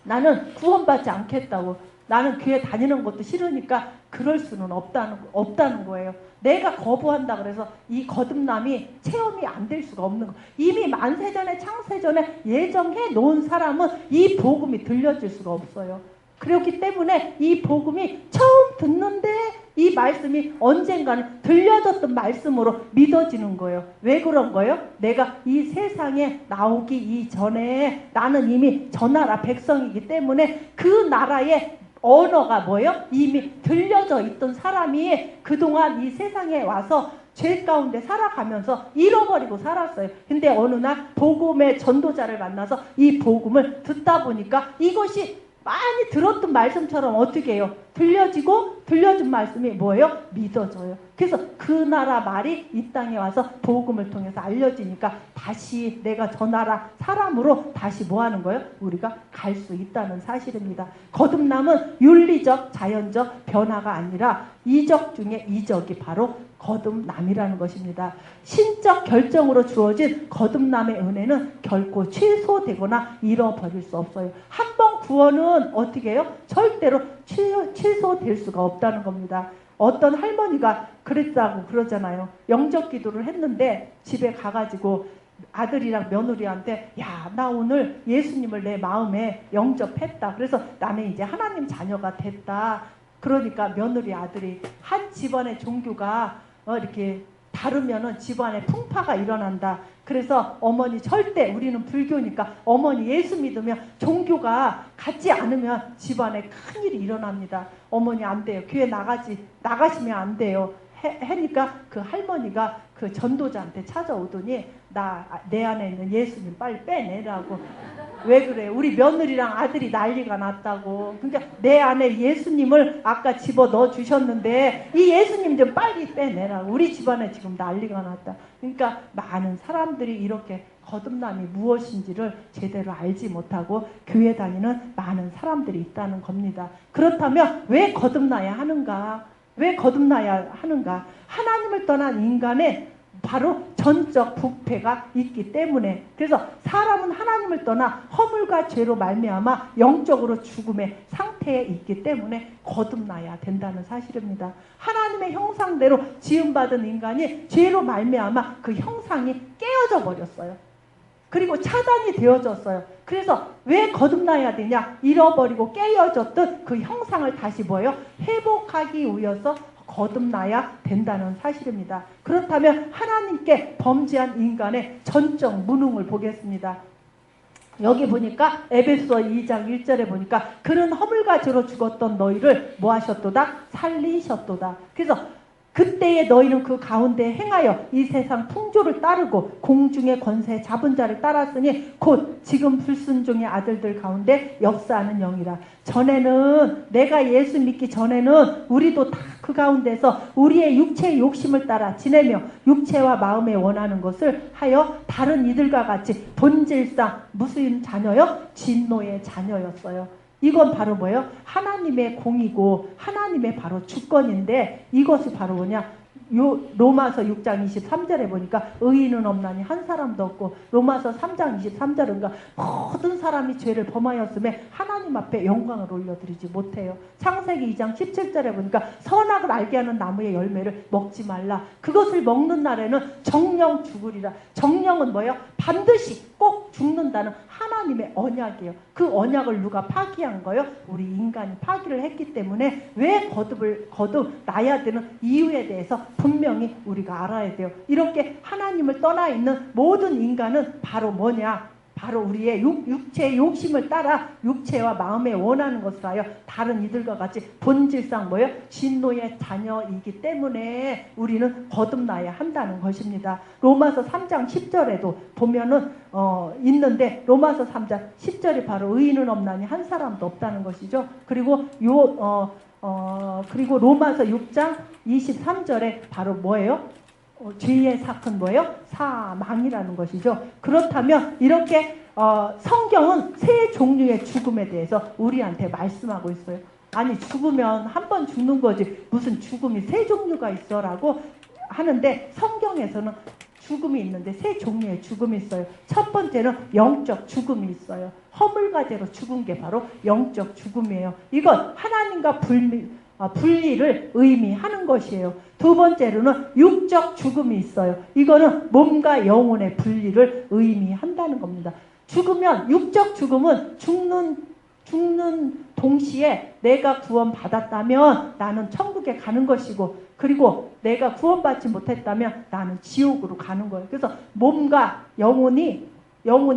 나는 구원받지 않겠다고, 나는 교회 다니는 것도 싫으니까 그럴 수는 없다는 거예요. 내가 거부한다 그래서 이 거듭남이 체험이 안 될 수가 없는 거예요. 이미 만세전에 창세전에 예정해 놓은 사람은 이 복음이 들려질 수가 없어요. 그렇기 때문에 이 복음이 처음 듣는데 이 말씀이 언젠가는 들려졌던 말씀으로 믿어지는 거예요. 왜 그런 거예요? 내가 이 세상에 나오기 이전에 나는 이미 저 나라 백성이기 때문에 그 나라의 언어가 뭐예요? 이미 들려져 있던 사람이 그동안 이 세상에 와서 죄 가운데 살아가면서 잃어버리고 살았어요. 근데 어느 날 복음의 전도자를 만나서 이 복음을 듣다 보니까 이것이 많이 들었던 말씀처럼 어떻게 해요? 들려준 말씀이 뭐예요? 믿어져요. 그래서 그 나라 말이 이 땅에 와서 복음을 통해서 알려지니까 다시 내가 저 나라 사람으로 다시 뭐 하는 거예요? 우리가 갈 수 있다는 사실입니다. 거듭남은 윤리적, 자연적 변화가 아니라 이적 중에 이적이 바로 거듭남이라는 것입니다. 신적 결정으로 주어진 거듭남의 은혜는 결코 취소되거나 잃어버릴 수 없어요. 한 번 구원은 어떻게 해요? 절대로 취소될 수가 없다는 겁니다. 어떤 할머니가 그랬다고 그러잖아요. 영접 기도를 했는데 집에 가가지고 아들이랑 며느리한테 나 오늘 예수님을 내 마음에 영접했다. 그래서 나는 이제 하나님 자녀가 됐다. 그러니까 며느리 아들이 한 집안의 종교가 이렇게 다르면은 집안에 풍파가 일어난다. 그래서 어머니 절대 우리는 불교니까 어머니 예수 믿으면 종교가 같지 않으면 집안에 큰일이 일어납니다. 어머니 안 돼요. 교회 나가시면 안 돼요. 하니까 그 할머니가 그 전도자한테 찾아오더니 내 안에 있는 예수님 빨리 빼내라고. 왜 그래? 우리 며느리랑 아들이 난리가 났다고. 그러니까 내 안에 예수님을 아까 집어넣어 주셨는데 이 예수님 좀 빨리 빼내라고. 우리 집안에 지금 난리가 났다. 그러니까 많은 사람들이 이렇게 거듭남이 무엇인지를 제대로 알지 못하고 교회 다니는 많은 사람들이 있다는 겁니다. 그렇다면 왜 거듭나야 하는가? 왜 거듭나야 하는가? 하나님을 떠난 인간의 바로 전적 부패가 있기 때문에. 그래서 사람은 하나님을 떠나 허물과 죄로 말미암아 영적으로 죽음의 상태에 있기 때문에 거듭나야 된다는 사실입니다. 하나님의 형상대로 지음받은 인간이 죄로 말미암아 그 형상이 깨어져 버렸어요. 그리고 차단이 되어졌어요. 그래서 왜 거듭나야 되냐? 잃어버리고 깨어졌던 그 형상을 다시 뭐예요? 회복하기 위해서 거듭나야 된다는 사실입니다. 그렇다면 하나님께 범죄한 인간의 전적 무능을 보겠습니다. 여기 보니까 에베소 2장 1절에 보니까 그는 허물과 죄로 죽었던 너희를 뭐 하셨도다? 살리셨도다. 그래서 그때에 너희는 그 가운데 행하여 이 세상 풍조를 따르고 공중의 권세 잡은 자를 따랐으니 곧 지금 불순종의 아들들 가운데 역사하는 영이라. 전에는 내가 예수 믿기 전에는 우리도 다 그 가운데서 우리의 육체의 욕심을 따라 지내며 육체와 마음에 원하는 것을 하여 다른 이들과 같이 본질상 무슨 자녀요? 진노의 자녀였어요. 이건 바로 뭐예요? 하나님의 공이고 하나님의 바로 주권인데 이것이 바로 뭐냐? 로마서 6장 23절에 보니까 의인은 없나니 한 사람도 없고 로마서 3장 23절은 모든 사람이 죄를 범하였음에 하나님 앞에 영광을 올려드리지 못해요. 창세기 2장 17절에 보니까 선악을 알게 하는 나무의 열매를 먹지 말라. 그것을 먹는 날에는 정령 죽으리라. 정령은 뭐예요? 반드시 꼭 죽는다는 하나님의 언약이에요. 그 언약을 누가 파기한 거예요? 우리 인간이 파기를 했기 때문에 왜 거듭나야 되는 이유에 대해서 분명히 우리가 알아야 돼요. 이렇게 하나님을 떠나 있는 모든 인간은 바로 뭐냐? 바로 우리의 육체의 욕심을 따라 육체와 마음에 원하는 것을 하여 다른 이들과 같이 본질상 뭐예요? 진노의 자녀이기 때문에 우리는 거듭나야 한다는 것입니다. 로마서 3장 10절에도 보면은 있는데 로마서 3장 10절이 바로 의인은 없나니 한 사람도 없다는 것이죠. 그리고 그리고 로마서 6장 23절에 바로 뭐예요? 죄의 삭은 뭐예요? 사망이라는 것이죠. 그렇다면 이렇게 성경은 세 종류의 죽음에 대해서 우리한테 말씀하고 있어요. 아니 죽으면 한 번 죽는 거지 무슨 죽음이 세 종류가 있어라고 하는데 성경에서는 죽음이 있는데 세 종류의 죽음이 있어요. 첫 번째는 영적 죽음이 있어요. 허물과제로 죽은 게 바로 영적 죽음이에요. 이건 하나님과 분리를 의미하는 것이에요. 두 번째로는 육적 죽음이 있어요. 이거는 몸과 영혼의 분리를 의미한다는 겁니다. 죽으면 육적 죽음은 죽는 동시에 내가 구원받았다면 나는 천국에 가는 것이고 그리고 내가 구원받지 못했다면 나는 지옥으로 가는 거예요. 그래서 몸과 영혼이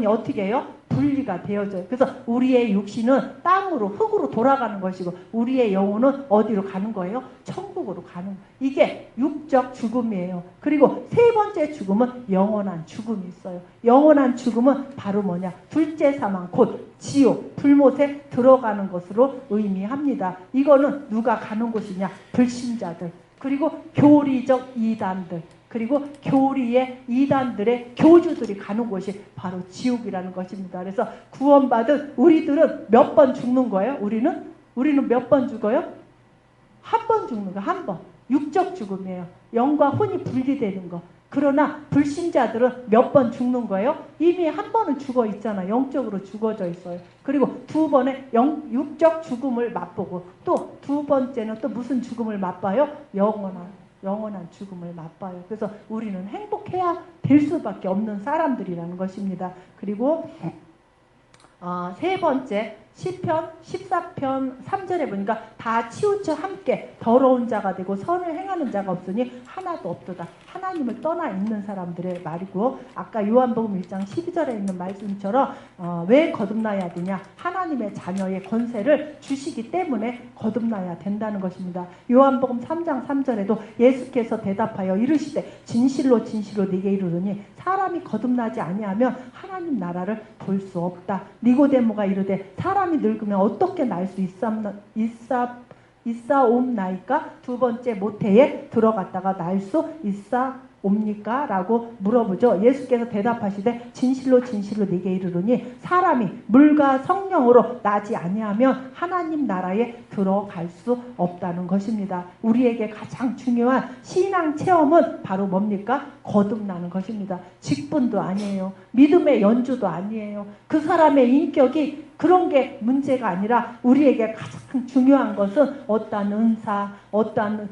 어떻게 해요? 분리가 되어져요. 그래서 우리의 육신은 땅으로 흙으로 돌아가는 것이고 우리의 영혼은 어디로 가는 거예요? 천국으로 가는 거예요. 이게 육적 죽음이에요. 그리고 세 번째 죽음은 영원한 죽음이 있어요. 영원한 죽음은 바로 뭐냐? 둘째 사망 곧 지옥, 불못에 들어가는 것으로 의미합니다. 이거는 누가 가는 곳이냐? 불신자들 그리고 교리적 이단들 그리고 교리의 이단들의 교주들이 가는 곳이 바로 지옥이라는 것입니다. 그래서 구원받은 우리들은 몇 번 죽는 거예요? 우리는 몇 번 죽어요? 한 번 죽는 거, 한 번. 육적 죽음이에요. 영과 혼이 분리되는 거. 그러나 불신자들은 몇 번 죽는 거예요? 이미 한 번은 죽어 있잖아. 영적으로 죽어져 있어요. 그리고 두 번의 육적 죽음을 맛보고 또 두 번째는 또 무슨 죽음을 맛봐요? 영원한 죽음을 맛봐요. 그래서 우리는 행복해야 될 수밖에 없는 사람들이라는 것입니다. 그리고 세 번째 시편 14편 3절에 보니까 다 치우쳐 함께 더러운 자가 되고 선을 행하는 자가 없으니 하나도 없도다. 하나님을 떠나 있는 사람들의 말이고 아까 요한복음 1장 12절에 있는 말씀처럼 왜 거듭나야 되냐? 하나님의 자녀의 권세를 주시기 때문에 거듭나야 된다는 것입니다. 요한복음 3장 3절에도 예수께서 대답하여 이르시되 진실로 진실로 네게 이르노니 사람이 거듭나지 아니하면 하나님 나라를 볼 수 없다. 니고데모가 이르되 사람이 늙으면 어떻게 날 수 있사옵나이까? 두 번째 모태에 들어갔다가 날 수 있사옵니까? 라고 물어보죠. 예수께서 대답하시되 진실로 진실로 네게 이르노니 사람이 물과 성령으로 나지 아니하면 하나님 나라에 들어갈 수 없다는 것입니다. 우리에게 가장 중요한 신앙 체험은 바로 뭡니까? 거듭나는 것입니다. 직분도 아니에요. 믿음의 연주도 아니에요. 그 사람의 인격이 그런 게 문제가 아니라 우리에게 가장 중요한 것은 어떠한 은사, 어떠한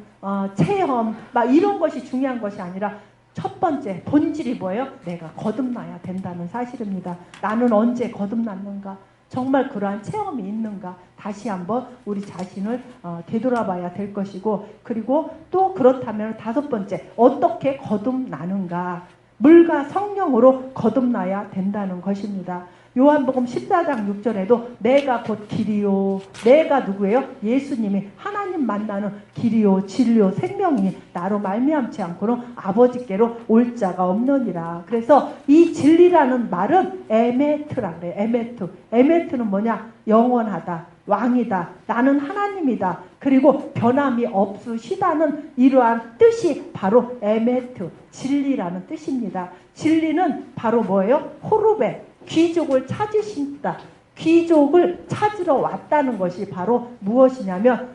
체험 막 이런 것이 중요한 것이 아니라 첫 번째 본질이 뭐예요? 내가 거듭나야 된다는 사실입니다. 나는 언제 거듭났는가? 정말 그러한 체험이 있는가? 다시 한번 우리 자신을 되돌아봐야 될 것이고 그리고 또 그렇다면 다섯 번째 어떻게 거듭나는가? 물과 성령으로 거듭나야 된다는 것입니다. 요한복음 14장 6절에도 내가 곧 길이요. 내가 누구예요? 예수님이 하나님 만나는 길이요 진리요 생명이 나로 말미암지 않고는 아버지께로 올 자가 없느니라. 그래서 이 진리라는 말은 에메트라 그래요. 에메트. 에메트는 뭐냐? 영원하다. 왕이다. 나는 하나님이다. 그리고 변함이 없으시다는 이러한 뜻이 바로 에메트, 진리라는 뜻입니다. 진리는 바로 뭐예요? 호르베, 귀족을 찾으신다. 귀족을 찾으러 왔다는 것이 바로 무엇이냐면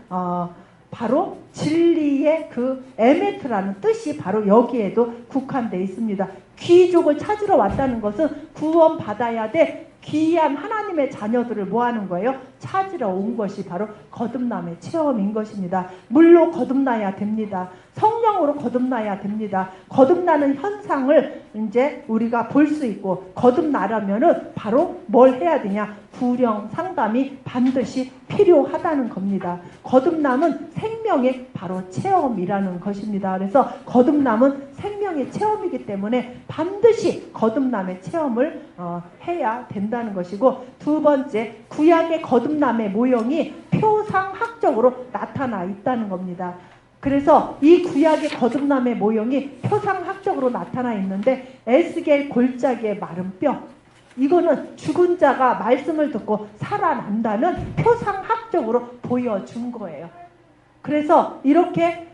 바로 진리의 그 에메트라는 뜻이 바로 여기에도 국한되어 있습니다. 귀족을 찾으러 왔다는 것은 구원받아야 돼 귀한 하나님의 자녀들을 뭐하는 거예요? 찾으러 온 것이 바로 거듭남의 체험인 것입니다. 물로 거듭나야 됩니다. 성령으로 거듭나야 됩니다. 거듭나는 현상을 이제 우리가 볼 수 있고 거듭나려면은 바로 뭘 해야 되냐? 구령 상담이 반드시 필요하다는 겁니다. 거듭남은 생명의 바로 체험이라는 것입니다. 그래서 거듭남은 생명의 체험이기 때문에 반드시 거듭남의 체험을 해야 된다는 것이고, 두 번째, 구약의 거듭남의 모형이 표상학적으로 나타나 있다는 겁니다. 그래서 이 구약의 거듭남의 모형이 표상학적으로 나타나 있는데, 에스겔 골짜기의 마른 뼈, 이거는 죽은 자가 말씀을 듣고 살아난다는 표상학적으로 보여준 거예요. 그래서 이렇게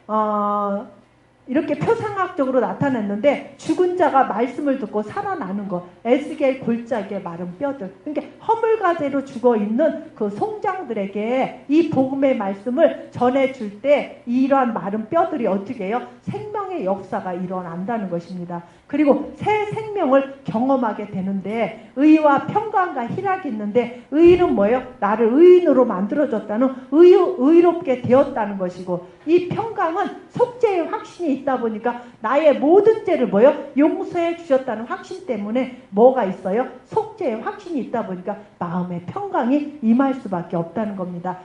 표상학적으로 나타냈는데, 죽은 자가 말씀을 듣고 살아나는 것, 에스겔 골짜기의 마른 뼈들, 그러니까 허물가대로 죽어있는 그 송장들에게 이 복음의 말씀을 전해줄 때 이러한 마른 뼈들이 어떻게 해요? 생명의 역사가 일어난다는 것입니다. 그리고 새 생명을 경험하게 되는데, 의와 평강과 희락이 있는데, 의는 뭐예요? 나를 의인으로 만들어줬다는 의롭게 되었다는 것이고, 이 평강은 속죄의 확신이 있다 보니까 나의 모든 죄를 뭐예요? 용서해 주셨다는 확신 때문에 뭐가 있어요? 속죄의 확신이 있다 보니까 마음의 평강이 임할 수밖에 없다는 겁니다.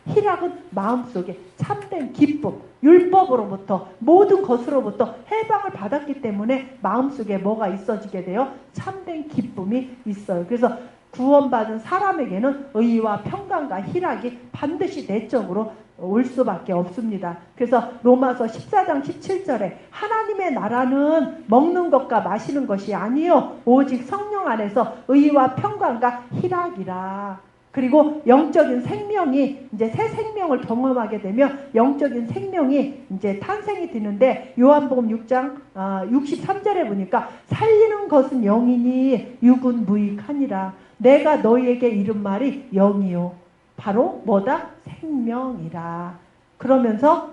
희락은 마음속에 참된 기쁨, 율법으로부터 모든 것으로부터 해방을 받았기 때문에 마음속에 뭐가 있어지게 돼요? 참된 기쁨이 있어요. 그래서 구원받은 사람에게는 의와 평강과 희락이 반드시 내적으로 올 수밖에 없습니다. 그래서 로마서 14장 17절에 하나님의 나라는 먹는 것과 마시는 것이 아니요 오직 성령 안에서 의와 평강과 희락이라. 그리고 영적인 생명이 이제 새 생명을 경험하게 되면 영적인 생명이 이제 탄생이 되는데, 요한복음 6장 63절에 보니까 살리는 것은 영이니 육은 무익하니라. 내가 너희에게 이른 말이 영이요 바로 뭐다? 생명이라. 그러면서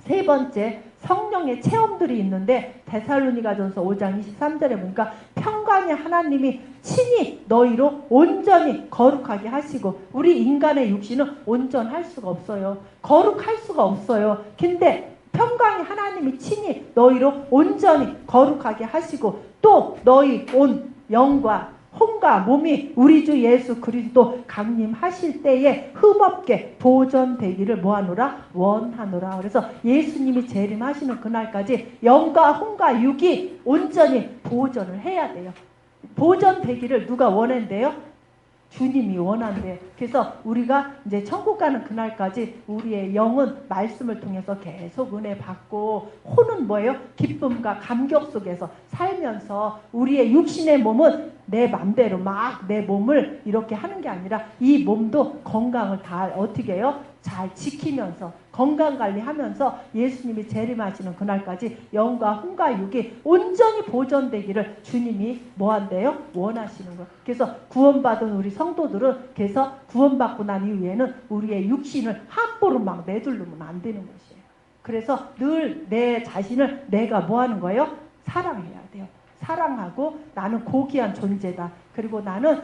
세 번째, 성령의 체험들이 있는데, 데살로니가전서 5장 23절에 보니까 평강의 하나님이 친히 너희로 온전히 거룩하게 하시고, 우리 인간의 육신은 온전할 수가 없어요. 거룩할 수가 없어요. 근데 평강의 하나님이 친히 너희로 온전히 거룩하게 하시고, 또 너희 온 영과 혼과 몸이 우리 주 예수 그리스도 강림하실 때에 흠없게 보존되기를 뭐하노라? 원하노라. 그래서 예수님이 재림하시는 그날까지 영과 혼과 육이 온전히 보존을 해야 돼요. 보존되기를 누가 원한대요? 주님이 원한대. 그래서 우리가 이제 천국 가는 그날까지 우리의 영은 말씀을 통해서 계속 은혜 받고, 혼은 뭐예요? 기쁨과 감격 속에서 살면서, 우리의 육신의 몸은 내 맘대로 막 내 몸을 이렇게 하는 게 아니라 이 몸도 건강을 다 어떻게 해요? 잘 지키면서 건강관리하면서 예수님이 재림하시는 그날까지 영과 혼과 육이 온전히 보존되기를 주님이 뭐한대요? 원하시는 거예요. 그래서 구원받은 우리 성도들은 그래서 구원받고 난 이후에는 우리의 육신을 함부로 막 내두르면 안 되는 것이에요. 그래서 늘 내 자신을 내가 뭐하는 거예요? 사랑해야 돼요. 사랑하고, 나는 고귀한 존재다. 그리고 나는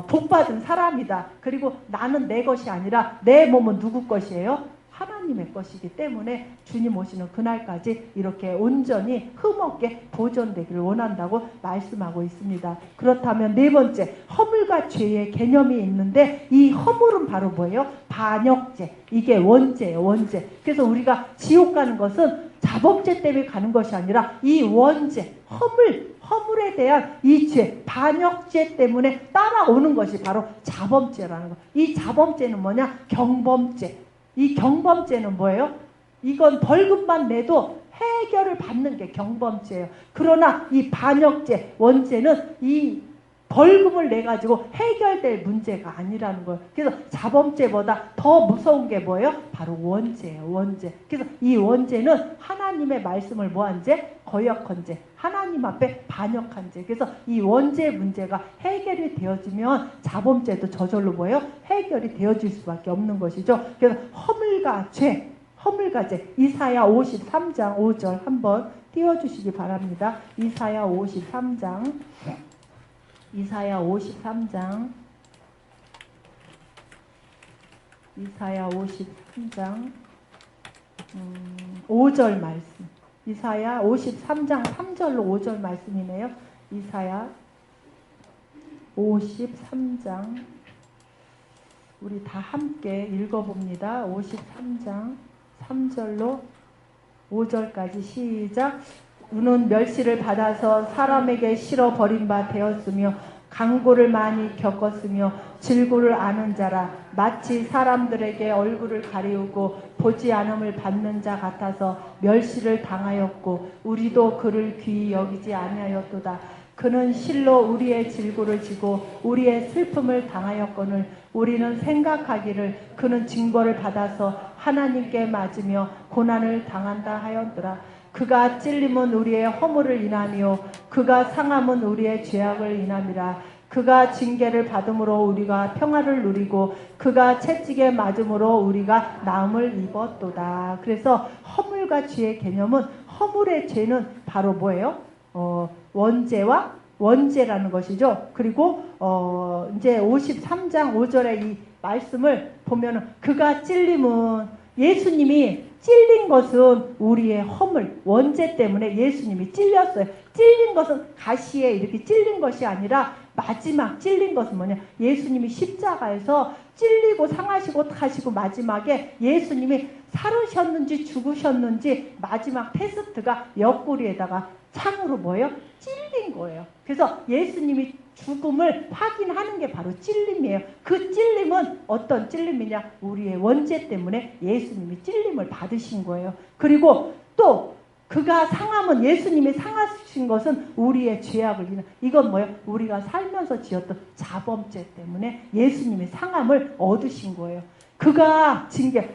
복받은 사람이다. 그리고 나는 내 것이 아니라 내 몸은 누구 것이에요? 하나님의 것이기 때문에 주님 오시는 그날까지 이렇게 온전히 흠없게 보존되기를 원한다고 말씀하고 있습니다. 그렇다면 네 번째, 허물과 죄의 개념이 있는데, 이 허물은 바로 뭐예요? 반역죄. 이게 원죄예요. 원죄. 그래서 우리가 지옥 가는 것은 자범죄 때문에 가는 것이 아니라 이 원죄, 허물에 대한 이 죄, 반역죄 때문에 따라오는 것이 바로 자범죄라는 거. 이 자범죄는 뭐냐? 경범죄. 이 경범죄는 뭐예요? 이건 벌금만 내도 해결을 받는 게 경범죄예요. 그러나 이 반역죄, 원죄는 이 벌금을 내가지고 해결될 문제가 아니라는 거예요. 그래서 자범죄보다 더 무서운 게 뭐예요? 바로 원죄예요. 원죄. 그래서 이 원죄는 하나님의 말씀을 뭐한 죄? 거역한 죄. 하나님 앞에 반역한 죄. 그래서 이 원죄 문제가 해결이 되어지면 자범죄도 저절로 뭐예요? 해결이 되어질 수밖에 없는 것이죠. 그래서 허물과 죄, 허물과 죄. 이사야 53장 5절 한번 띄워주시기 바랍니다. 이사야 53장 5절 말씀. 이사야 53장 3절로 5절 말씀이네요. 이사야 53장 우리 다 함께 읽어봅니다. 53장 3절로 5절까지 시작. 우는 멸시를 받아서 사람에게 실어 버린 바 되었으며 강고를 많이 겪었으며 질고를 아는 자라. 마치 사람들에게 얼굴을 가리우고 보지 않음을 받는 자 같아서 멸시를 당하였고 우리도 그를 귀히 여기지 아니하였도다. 그는 실로 우리의 질고를 지고 우리의 슬픔을 당하였거늘 우리는 생각하기를 그는 징벌을 받아서 하나님께 맞으며 고난을 당한다 하였더라. 그가 찔림은 우리의 허물을 인하며 그가 상함은 우리의 죄악을 인함이라. 그가 징계를 받음으로 우리가 평화를 누리고 그가 채찍에 맞음으로 우리가 나음을 입었도다. 그래서 허물과 죄의 개념은 허물의 죄는 바로 뭐예요? 원죄와 원죄라는 것이죠. 그리고 이제 53장 5절의 이 말씀을 보면은 그가 찔림은 예수님이 찔린 것은 우리의 허물, 원죄 때문에 예수님이 찔렸어요. 찔린 것은 가시에 이렇게 찔린 것이 아니라 마지막 찔린 것은 뭐냐? 예수님이 십자가에서 찔리고 상하시고 가시고 마지막에 예수님이 살으셨는지 죽으셨는지 마지막 테스트가 옆구리에다가 창으로 뭐예요? 찔린 거예요. 그래서 예수님이 죽음을 확인하는 게 바로 찔림이에요. 그 찔림은 어떤 찔림이냐? 우리의 원죄 때문에 예수님이 찔림을 받으신 거예요. 그리고 또 그가 상함은 예수님이 상하신 것은 우리의 죄악을 인한 이건 뭐예요? 우리가 살면서 지었던 자범죄 때문에 예수님이 상함을 얻으신 거예요. 그가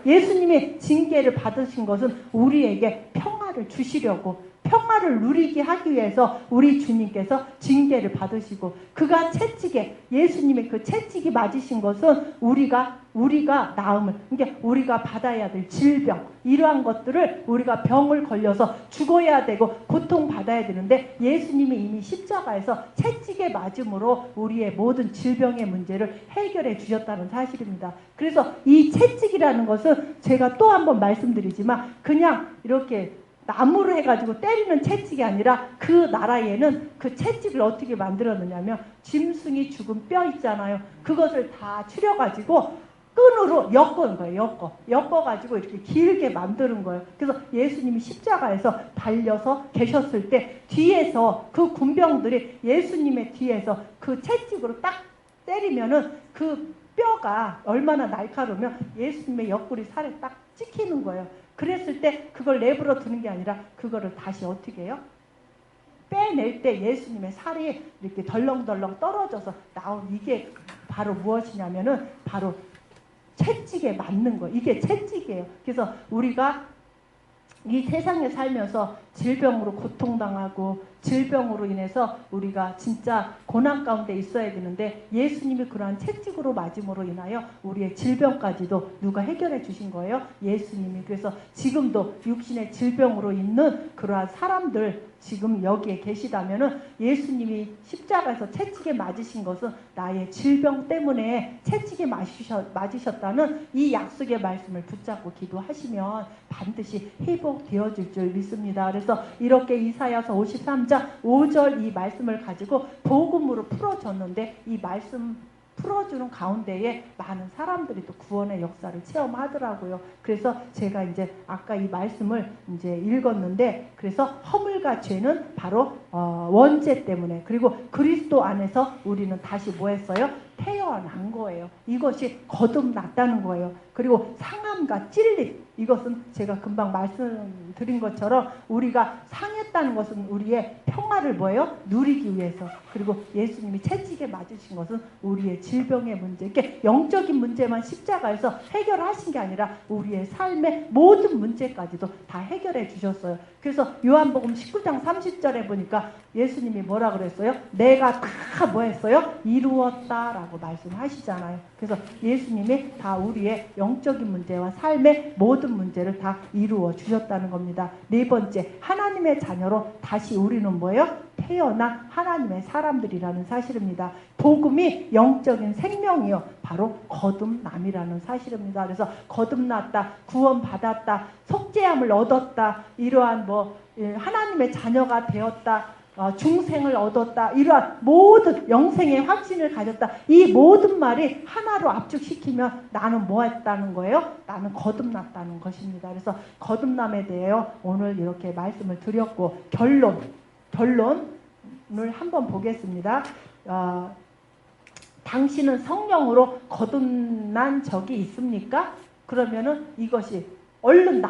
예수님이 징계를 받으신 것은 우리에게 평화를 주시려고 평화를 누리게 하기 위해서 우리 주님께서 징계를 받으시고 그가 채찍에 예수님의 그 채찍이 맞으신 것은 우리가 나음을 그러니까 우리가 받아야 될 질병 이러한 것들을 우리가 병을 걸려서 죽어야 되고 고통받아야 되는데 예수님이 이미 십자가에서 채찍에 맞음으로 우리의 모든 질병의 문제를 해결해 주셨다는 사실입니다. 그래서 이 채찍이라는 것은 제가 또 한 번 말씀드리지만 그냥 이렇게 나무로 해가지고 때리는 채찍이 아니라 그 나라에는 그 채찍을 어떻게 만들었느냐면 짐승이 죽은 뼈 있잖아요. 그것을 다 추려가지고 끈으로 엮은 거예요. 엮어가지고 이렇게 길게 만드는 거예요. 그래서 예수님이 십자가에서 달려서 계셨을 때 뒤에서 그 군병들이 예수님의 뒤에서 그 채찍으로 딱 때리면은 그 뼈가 얼마나 날카로우면 예수님의 옆구리 살에 딱 찍히는 거예요. 그랬을 때 그걸 내버려 두는 게 아니라 그거를 다시 어떻게 해요? 빼낼 때 예수님의 살이 이렇게 덜렁덜렁 떨어져서 나온 이게 바로 무엇이냐면은 바로 채찍에 맞는 거. 이게 채찍이에요. 그래서 우리가 이 세상에 살면서 질병으로 고통당하고 질병으로 인해서 우리가 진짜 고난 가운데 있어야 되는데 예수님이 그러한 채찍으로 맞음으로 인하여 우리의 질병까지도 누가 해결해 주신 거예요? 예수님이. 그래서 지금도 육신의 질병으로 있는 그러한 사람들 지금 여기에 계시다면은 예수님이 십자가에서 채찍에 맞으신 것은 나의 질병 때문에 채찍에 맞으셨다는 이 약속의 말씀을 붙잡고 기도하시면 반드시 회복되어질 줄 믿습니다. 그래서 이렇게 이사야서 53장 5절 이 말씀을 가지고 복음으로 풀어줬는데 이 말씀 풀어주는 가운데에 많은 사람들이 또 구원의 역사를 체험하더라고요. 그래서 제가 이제 아까 이 말씀을 이제 읽었는데, 그래서 허물과 죄는 바로 원죄 때문에, 그리고 그리스도 안에서 우리는 다시 뭐 했어요? 태어난 거예요. 이것이 거듭났다는 거예요. 그리고 상함과 찔림, 이것은 제가 금방 말씀드린 것처럼 우리가 상했다는 것은 우리의 평화를 뭐예요? 누리기 위해서. 그리고 예수님이 채찍에 맞으신 것은 우리의 질병의 문제, 이렇게 영적인 문제만 십자가에서 해결하신 게 아니라 우리의 삶의 모든 문제까지도 다 해결해 주셨어요. 그래서 요한복음 19장 30절에 보니까 예수님이 뭐라 그랬어요? 내가 다 뭐 했어요? 이루었다라고 말씀하시잖아요. 그래서 예수님이 다 우리의 영적인 문제와 삶의 모든 문제를 다 이루어 주셨다는 겁니다. 네 번째, 하나님의 자녀로 다시 우리는 뭐예요? 태어난 하나님의 사람들이라는 사실입니다. 복음이 영적인 생명이요, 바로 거듭남이라는 사실입니다. 그래서 거듭났다, 구원받았다, 속죄함을 얻었다, 이러한 하나님의 자녀가 되었다, 중생을 얻었다, 이러한 모든 영생의 확신을 가졌다, 이 모든 말이 하나로 압축시키면 나는 뭐 했다는 거예요? 나는 거듭났다는 것입니다. 그래서 거듭남에 대하여 오늘 이렇게 말씀을 드렸고, 결론을 한번 보겠습니다. 당신은 성령으로 거듭난 적이 있습니까? 그러면은 이것이 얼른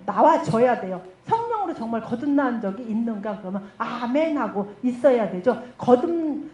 나와줘야 돼요. 성령으로 정말 거듭난 적이 있는가? 그러면 아멘 하고 있어야 되죠.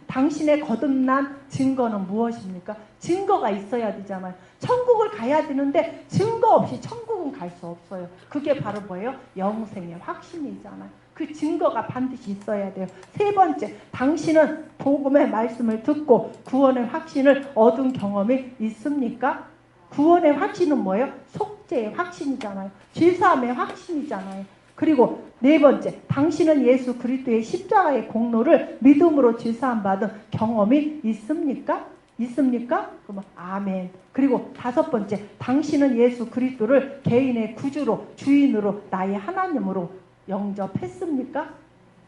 당신의 거듭난 증거는 무엇입니까? 증거가 있어야 되잖아요. 천국을 가야 되는데 증거 없이 천국은 갈 수 없어요. 그게 바로 뭐예요? 영생의 확신이잖아요. 그 증거가 반드시 있어야 돼요. 세 번째, 당신은 복음의 말씀을 듣고 구원의 확신을 얻은 경험이 있습니까? 구원의 확신은 뭐예요? 속죄의 확신이잖아요. 죄사함의 확신이잖아요. 그리고 네 번째, 당신은 예수 그리스도의 십자가의 공로를 믿음으로 죄사함 받은 경험이 있습니까? 있습니까? 그러면 아멘. 그리고 다섯 번째, 당신은 예수 그리스도를 개인의 구주로, 주인으로, 나의 하나님으로 영접했습니까?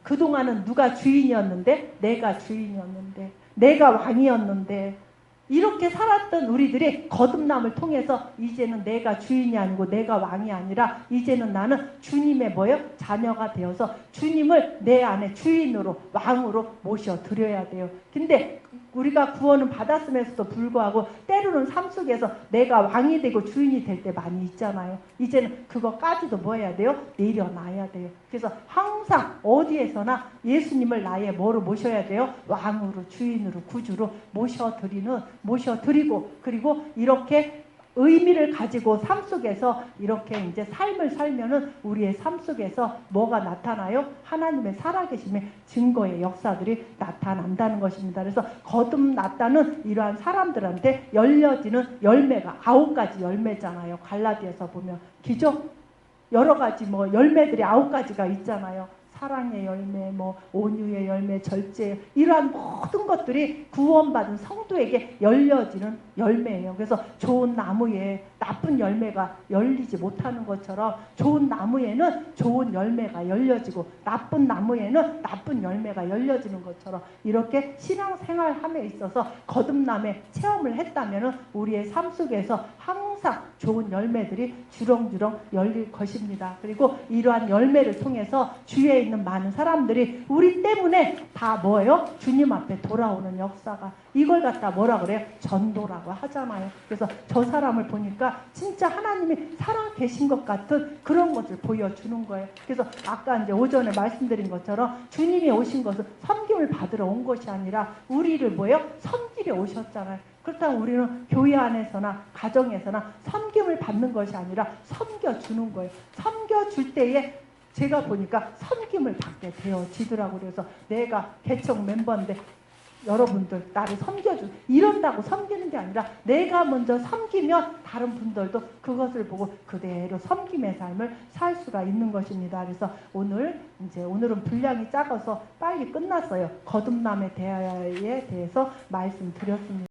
그동안은 누가 주인이었는데? 내가 주인이었는데, 내가 왕이었는데, 이렇게 살았던 우리들이 거듭남을 통해서 이제는 내가 주인이 아니고 내가 왕이 아니라 이제는 나는 주님의 자녀가 되어서 주님을 내 안에 주인으로, 왕으로 모셔드려야 돼요. 근데 우리가 구원은 받았음에도 불구하고 때로는 삶 속에서 내가 왕이 되고 주인이 될 때 많이 있잖아요. 이제는 그거까지도 뭐 해야 돼요? 내려놔야 돼요. 그래서 항상 어디에서나 예수님을 나의 뭐로 모셔야 돼요? 왕으로, 주인으로, 구주로 모셔드리고, 그리고 이렇게 의미를 가지고 삶 속에서 이렇게 이제 삶을 살면은 우리의 삶 속에서 뭐가 나타나요? 하나님의 살아계심의 증거의 역사들이 나타난다는 것입니다. 그래서 거듭났다는 이러한 사람들한테 열려지는 열매가 9가지 열매잖아요. 갈라디아서 보면 기적 여러 가지 열매들이 9가지가 있잖아요. 사랑의 열매, 온유의 열매, 절제, 이러한 모든 것들이 구원받은 성도에게 열려지는 열매예요. 그래서 좋은 나무에 나쁜 열매가 열리지 못하는 것처럼 좋은 나무에는 좋은 열매가 열려지고 나쁜 나무에는 나쁜 열매가 열려지는 것처럼 이렇게 신앙생활함에 있어서 거듭남의 체험을 했다면 우리의 삶 속에서 항상 좋은 열매들이 주렁주렁 열릴 것입니다. 그리고 이러한 열매를 통해서 주위에 있는 많은 사람들이 우리 때문에 다 뭐예요? 주님 앞에 돌아오는 역사가, 이걸 갖다 뭐라 그래요? 전도라고 하잖아요. 그래서 저 사람을 보니까 진짜 하나님이 살아 계신 것 같은 그런 것을 보여주는 거예요. 그래서 아까 이제 오전에 말씀드린 것처럼 주님이 오신 것은 섬김을 받으러 온 것이 아니라 우리를 뭐예요? 섬기려 오셨잖아요. 그렇다면 우리는 교회 안에서나 가정에서나 섬김을 받는 것이 아니라 섬겨주는 거예요. 섬겨줄 때에 제가 보니까 섬김을 받게 되어지더라고요. 그래서 내가 개척 멤버인데 여러분들 나를 이런다고 섬기는 게 아니라 내가 먼저 섬기면 다른 분들도 그것을 보고 그대로 섬김의 삶을 살 수가 있는 것입니다. 그래서 오늘은 분량이 작아서 빨리 끝났어요. 거듭남에 대해서 말씀드렸습니다.